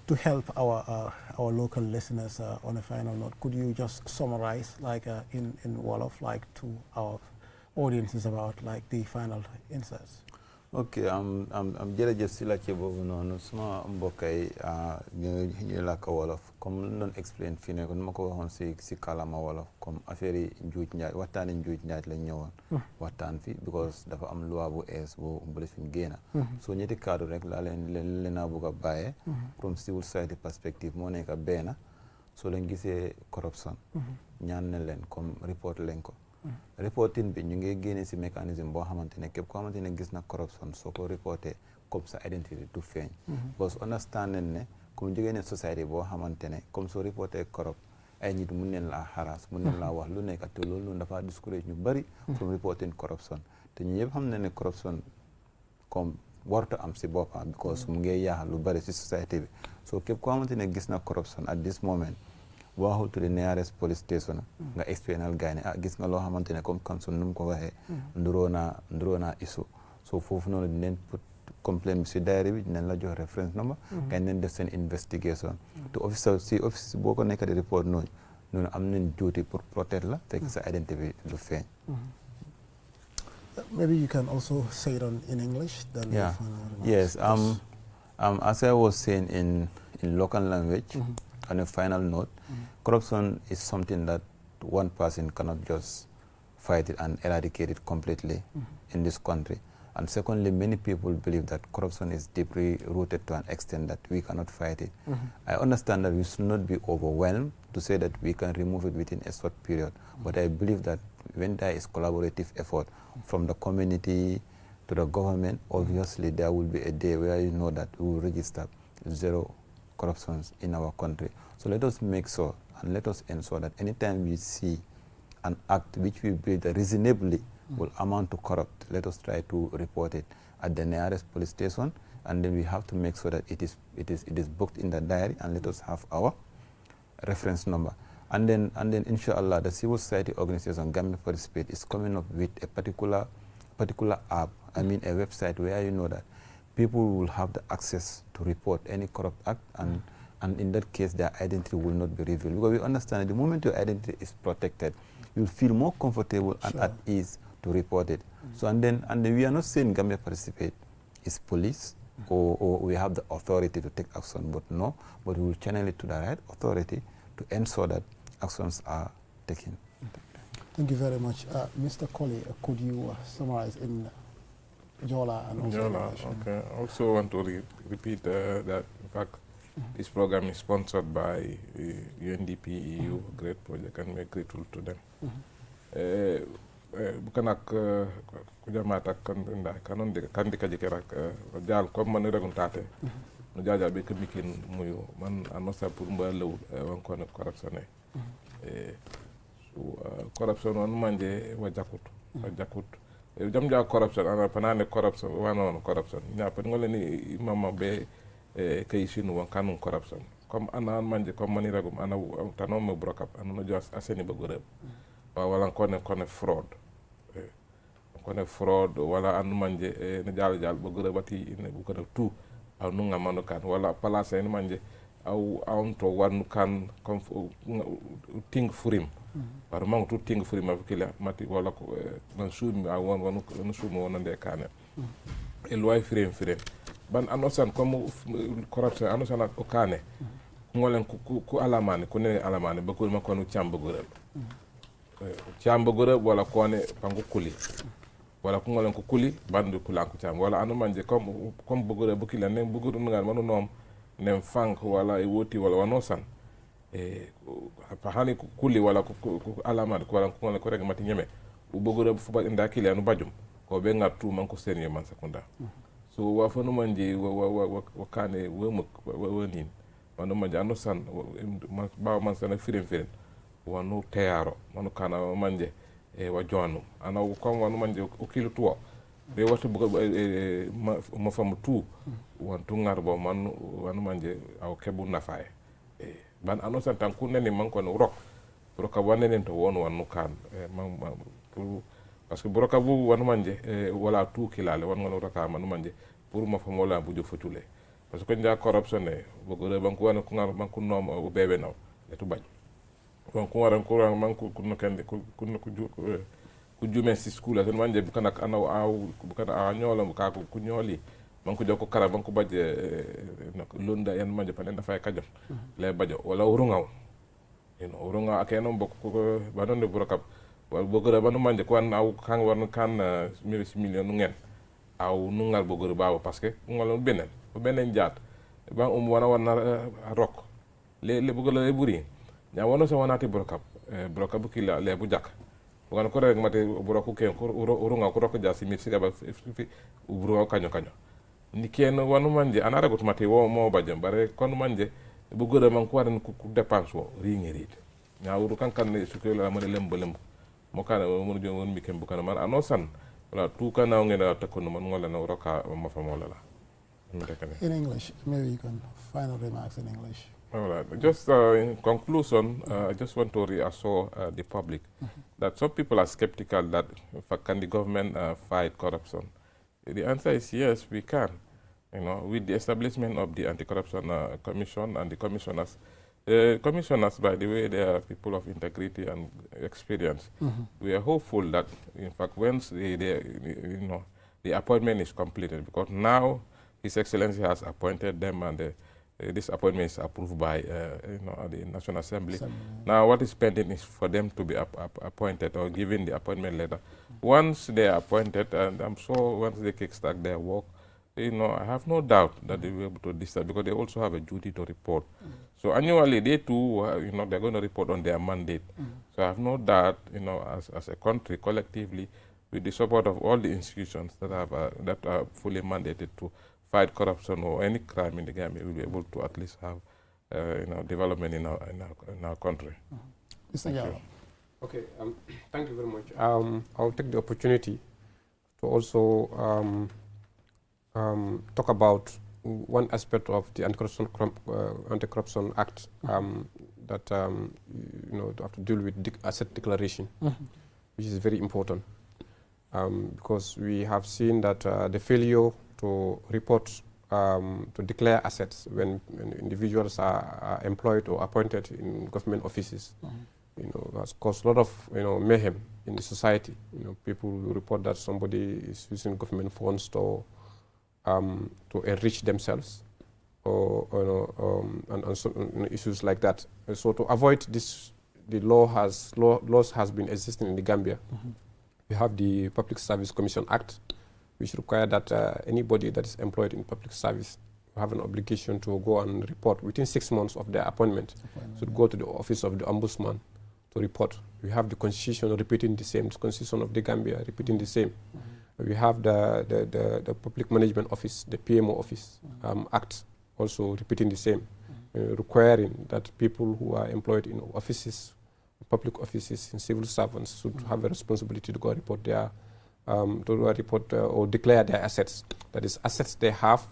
[SPEAKER 1] to help our local listeners on a final note, could you just summarize, like in Wolof, like to our audiences about like the final insights?
[SPEAKER 4] Okay, am jërëjëf si laajte boobu noonu suma mbokk yi ñu làkk wolof comme lu doon explain fii ne ko nu ma ko waxoon si kàllaama wolof comme affaire yi njuuj njaaj waxtaani njuuj njaaj lañ ñëwoon waxtaan fi because dafa am loi bu ees bu defin génna so ñetti kaddu rek laa leen a bëgg a bàyyee from civil society perspective moo nekk benn soo leen gisee corruption ñaan na leen comme report leen ko reporting bi ñu ngi génne si mécanisme boo xamante ne képp koo xamante ne gis na corruption soo ko reporté comme sa identité du feeñ because understand nañ ne comme jógee ne société boo xamante ne comme soo reporté corrupt ay nit mun neen laa harass mun neen laa wax lu nekk te loolu noonu dafa discourage ñu bari from reporting corruption te ñu ñëpp xam na ne corruption comme warta am si boppam because mu ngi yaaxal lu bari si société bi so képp koo xamante ne gis na corruption at this moment waxul to the nearest police station nga explainal gars yi ne gis nga loo xamante ne comme Kamson nu mu ko waxee nduroo naa issue so foofu noonu dinañ put complaint bi si diary bi dinañ la jox reference number nga dinañ def seen investigation te office boo ko nekk di report noonu am nañ duty pour protect la fekk sa identity du feeñ.
[SPEAKER 1] Maybe you can also say it in English. Then
[SPEAKER 4] Yeah. Yes. As I was saying in local language, on a final note, corruption is something that one person cannot just fight it and eradicate it completely in this country. And secondly, many people believe that corruption is deeply rooted to an extent that we cannot fight it. I understand that we should not be overwhelmed to say that we can remove it within a short period. But I believe that when there is collaborative effort from the community to the government, obviously there will be a day where you know that we will register zero corruptions in our country. So let us make sure and let us ensure that anytime we see an act which we believe that reasonably will amount to corrupt, let us try to report it at the nearest police station, and then we have to make sure that it is booked in the diary, and let us have our reference number. And then inshallah, the civil society organization Gambia Participate is coming up with a particular app, a website where you know that people will have the access to report any corrupt act, and in that case their identity will not be revealed. Because we understand the moment your identity is protected, you'll feel more comfortable and at ease to report it. So and then we are not saying Gambia Participate is police or we have the authority to take action, but we will channel it to the right authority to ensure that actions are taken.
[SPEAKER 1] Thank you very much. Mr. Colley, could you summarize in Jola and also English?
[SPEAKER 2] Okay. I also want to repeat that, in fact, this program is sponsored by UNDP EU, a great project, and we're grateful to them. Bukan ak kujamata kanon de kandi kajikerak jal comme man regun tate no jaja be ko mikin muyu man anosa pour mba lew won ko ne corruption corruption on manje wa jakut jam ja corruption ana panane corruption wanon corruption nya pen ngole ni mama be kay sinu won kanun corruption comme ana manje comme mani regum ana tanom mo brokap ana no jos aseni be goreb wala kone fraud kone fraud wala anu manje ne jal bo gore bati ne bu ko def tout aw nu nga manu kan wala place en manje aw to wanu kan comme ting furim par mangu tout ting furim avukila mati wala ko man sumi aw wanu sumi wonande kane e loy firim ban anosan comme corruption anosan ko kane ngolen ku alamane ku ne alamane ba ko ma konu chambo gorel chambo gore wala kone pangu kuli wala ko ngolen ko kuli bandu kulanko cham wala anu manje comme bugure bukila ne buguru ngal manu nom nem fank wala e woti wala wanosan pa hani ko kuli wala ko alamad ko wala ko ngolen ko reg mati nyeme u bugure fu ba inda kili anu bajum ko be ngatu man ko senye man sekunda so wa fanu manje wa kane wonin manu manje anu san ba man sana firen wanu teyaro manu kana manje wa jonu ana ko wanu manje o kilo to be watu ma famu tu wan tu ngarbo man wanu manje aw kebu nafaye ban anosan tan ku neni man ko no rok broka wanenen to wonu wanu kan parce que broka bu wanu manje wala tu kilale wanu wanu roka manu manje pour ma famu wala bu jo fotule parce que nja corruption e bo gore banku wanu ku ngar banku nom o bebe naw etu bañ kon ko waran ko man ko no kende ko ku jume si school tan manje bukan ak ana aw bukan a nyolam ka ko ku nyoli man ko joko kara man ko badje lunda yan manje pan da fay kajam lay bajo wala urungaw urunga akeno bok ko badonde burokap wal bogore banu manje ko an aw kan warno kan million ngeen aw nungal bogore bawo parce que ngolon benen jaat ba wana rok le bogole le buri nya wono so wonati brokab kila le bu jak bukan ko rek mate broku ken ko urunga ko rok jasi mi siga ba fi ubro kanyo ni ken wonu manje anara gut mate wo mo bajam bare kon manje bu gore man ko waran ku dépense wo ringerite nya wuru kan ne su ko la mo lemb mo kana mo jo won mi ken bu kana man anosan wala tu kana ngena takono man ngola na roka ma fa mo la
[SPEAKER 1] In English, maybe you can final remarks in English.
[SPEAKER 2] All right. Just in conclusion, I just want to reassure the public that some people are skeptical that can the government fight corruption. The answer is yes, we can. You know, with the establishment of the Anti-Corruption Commission and the commissioners. Commissioners, by the way, they are people of integrity and experience. We are hopeful that, in fact, once the appointment is completed, because now His Excellency has appointed them, and this appointment is approved by the National Assembly. Now, what is pending is for them to be appointed or given the appointment letter. Once they are appointed, and I'm sure once they kickstart their work, I have no doubt that they will be able to decide, because they also have a duty to report. So annually, they too, they're going to report on their mandate. So I have no doubt, as a country, collectively, with the support of all the institutions that are fully mandated to fight corruption or any crime in the Gambia, we'll be able to at least have, development in our country.
[SPEAKER 1] Mr. Yaro.
[SPEAKER 3] Okay, thank you very much. I'll take the opportunity to also talk about one aspect of the Anti-Corruption Act that have to deal with asset declaration, which is very important, because we have seen that the failure to report, to declare assets when individuals are employed or appointed in government offices, has caused a lot of mayhem in the society. People report that somebody is using government funds to enrich themselves, or and so, issues like that. So to avoid this, the laws has been existing in the Gambia. We have the Public Service Commission Act, which require that anybody that is employed in public service have an obligation to go and report within 6 months of their appointment. So to go to the office of the Ombudsman to report. We have the Constitution repeating the same, the Constitution of the Gambia repeating the same. We have the Public Management Office, the PMO Office Act, also repeating the same, requiring that people who are employed in offices, public offices, and civil servants should have a responsibility to go report their, or declare their assets. That is, assets they have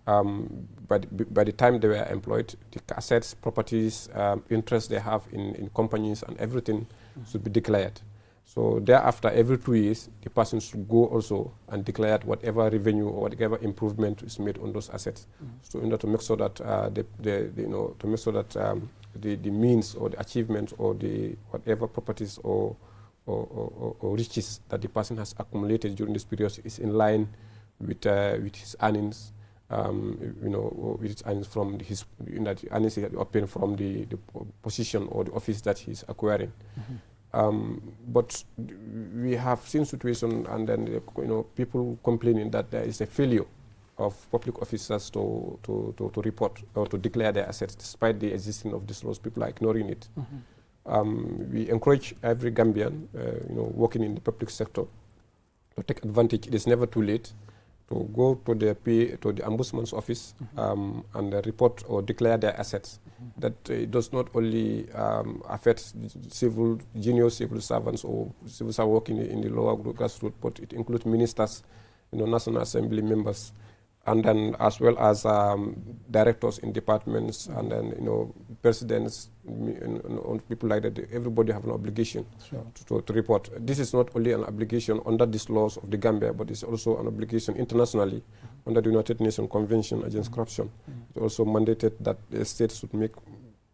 [SPEAKER 3] by the time they were employed, the assets, properties, interests they have in companies and everything should be declared. So thereafter, every 2 years, the person should go also and declare whatever revenue or whatever improvement is made on those assets. So in order to make sure that the means or the achievements or the whatever properties or riches that the person has accumulated during this period is in line with his earnings, with his earnings from his earnings he obtained from the position or the office that he's acquiring. But we have seen situation, and then people complaining that there is a failure of public officers to report or to declare their assets, despite the existence of these laws. People are ignoring it. We encourage every Gambian, working in the public sector, to take advantage. It is never too late to go to the Ombudsman's office and report or declare their assets. That it does not only affect junior civil servants or civil servants working in the lower grassroots, but it includes ministers, National Assembly members, and then as well as directors in departments, and then presidents, people like that. Everybody have an obligation to report. This is not only an obligation under these laws of the Gambia, but it's also an obligation internationally under the United Nations Convention Against Corruption. It also mandated that the states should make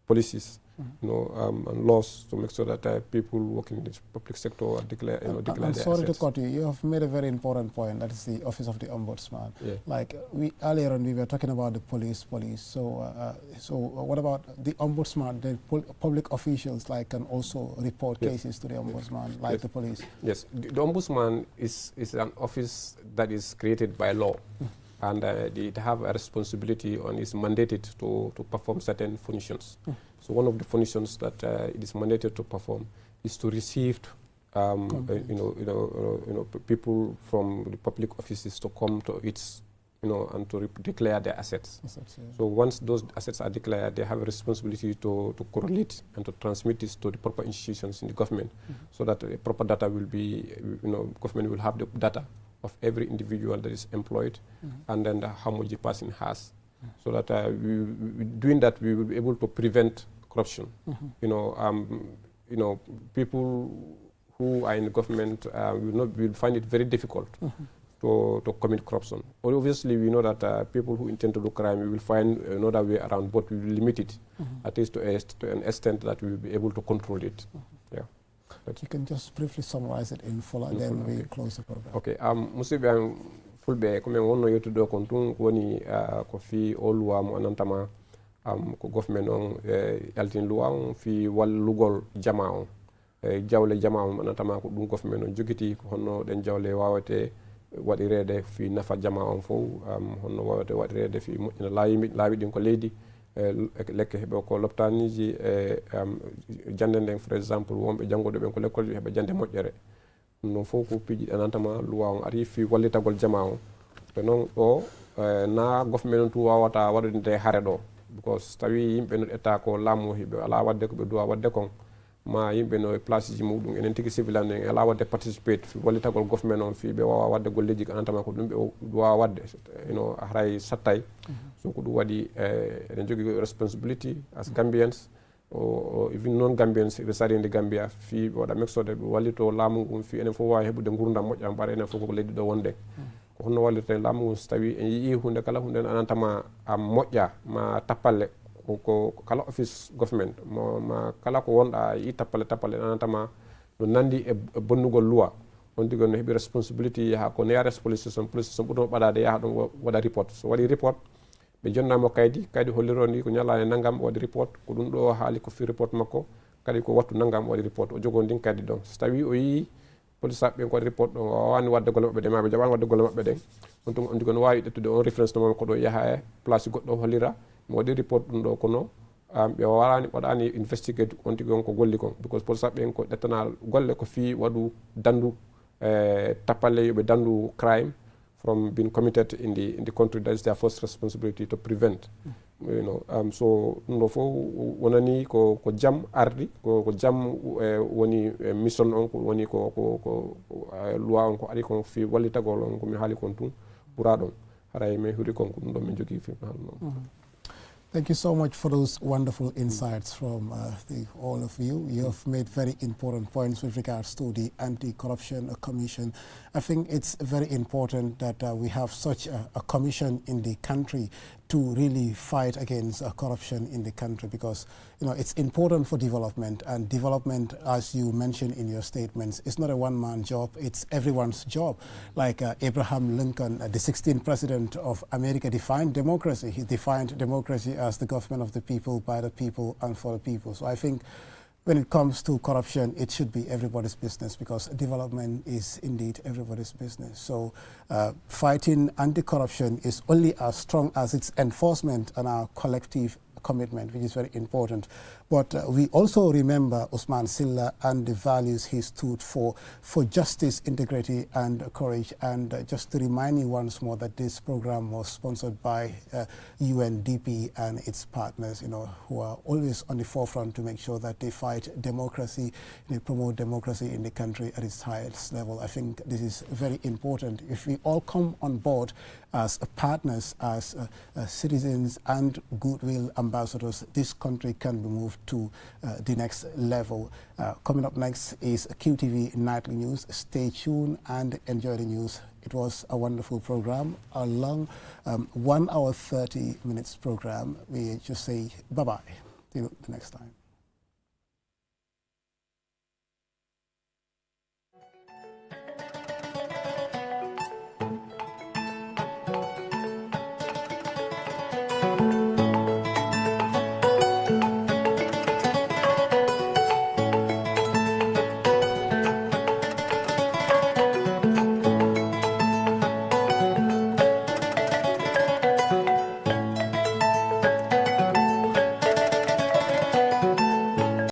[SPEAKER 3] policies, and laws to make sure that people working in the public sector declare their assets.
[SPEAKER 1] I'm sorry to cut you. You have made a very important point. That is the Office of the Ombudsman. Yeah. Like earlier on, we were talking about the police. So, what about the Ombudsman? The public officials can also report cases to the Ombudsman, like the police.
[SPEAKER 3] Yes, the Ombudsman is an office that is created by law. And they have a responsibility and is mandated to perform certain functions. So one of the functions that it is mandated to perform is to receive, people from the public offices to come to its, and to declare their assets. So once those assets are declared, they have a responsibility to correlate and to transmit this to the proper institutions in the government, so that the proper data will be, government will have the data of every individual that is employed, and then how much the person has, so that doing that we will be able to prevent corruption. People who are in the government will find it very difficult to commit corruption. Obviously, we know that people who intend to do crime, we will find another way around, but we will limit it, at least to an extent that we will be able to control it. Yeah.
[SPEAKER 1] You can just briefly summarize it in full, and then we close the program.
[SPEAKER 3] Okay. Musidɓe fulɓe komin wonno yettude kon tun woni ko fi o luwa mo anantama ko government on yaltin luwa on fi wallugol jama on jawle jama on anantama ko ɗum government on jogiti ko honno ɗen jawle wawate waɗirede fi nafa jama on fof honno wawate waɗirede fi moƴƴina laawi ɗin ko leydi lekke heɓe ko loptaniji jande nden par exemple wonɓe janngoɗo ɓen ko l'école heɓe jande moƴƴere non fof ko piiji anantama luwa on ari fi wallitagol jama on ɓe noon ɗo na government on tu wawata waɗude haare ɗo because tawi yimɓe no ƴetta ko laamu hiɓe ala wadde ko ɓe duwa wadde kon ma yimɓe no place ji muɗum enen tigui civil en ala wadde participate fi wallitagol government on fi ɓe wawa wadde golleji ko anantama ko ɗum ɓe duwa wadde haray sattay so ko ɗum waɗi eɗen jogui responsibility as Gambians even non Gambians resarinde Gambia fi ɓe waɗa mexode ɓe wallito laamu ngun fi enen fof wawi heɓude gurdam moƴƴam mbaɗa enen fof ko leydi ɗo wonde ko honno wallirte laamu ngun so tawi en yii hunde kala hunde anantama moƴƴa ma tappalle ko kala office government ma kala ko wonɗa yi tappale anantama no nandi e bonnugol loi on digon no heeɓi responsibility yaha ko neyares police station ɓurno ɓaɗade yaha ɗon waɗa report so waɗi report ɓe jonnamo kaydi holliro ni ko ñalane naggam waɗi report ko ɗum ɗo haali ko fi report makko kadi ko wattu naggam waɗi report o jogo ndin kaydi ɗon so tawi o yi police ɓe ko waɗi report ɗon o wawani wadde golle maɓɓe ɗe ma ɓe jaɓani wadde golle maɓɓe ɗen on tuma on digon wawi ƴettude on référence no ko ɗo yaha e place goɗɗo hollira mo waɗi report ɗum ɗo kono ɓe waɗani investigate on tigi on ko golli kon because police ɓen ko ɗettana golle ko fi waɗu dandu tappalle yoɓe dandu crime from being committed in the country. That is their first responsibility to prevent. So ɗum ɗo fof wonani ko jam ardi ko jam woni mission on ko woni ko loi on ko ari kon fi wallitagol on ko mi haali kon tun ɓura ɗon haray min huri kon ko ɗum ɗo min jogui fi
[SPEAKER 1] Thank you so much for those wonderful insights from all of you. You have made very important points with regards to the Anti-Corruption Commission. I think it's very important that we have such a commission in the country to really fight against corruption in the country, because it's important for development, and development, as you mentioned in your statements, is not a one-man job, it's everyone's job. Like Abraham Lincoln, the 16th president of America, defined democracy. He defined democracy as the government of the people, by the people, and for the people. So I think when it comes to corruption, it should be everybody's business, because development is indeed everybody's business. So fighting anti-corruption is only as strong as its enforcement and our collective commitment, which is very important. But we also remember Ousmane Sylla and the values he stood for justice, integrity, and courage. And just to remind you once more that this program was sponsored by UNDP and its partners, who are always on the forefront to make sure that they fight democracy, they promote democracy in the country at its highest level. I think this is very important. If we all come on board as partners, as citizens and goodwill ambassadors, this country can be moved to the next level. Coming up next is QTV Nightly News. Stay tuned and enjoy the news. It was a wonderful program, a long 1 hour 30 minutes program. We just say bye-bye till the next time.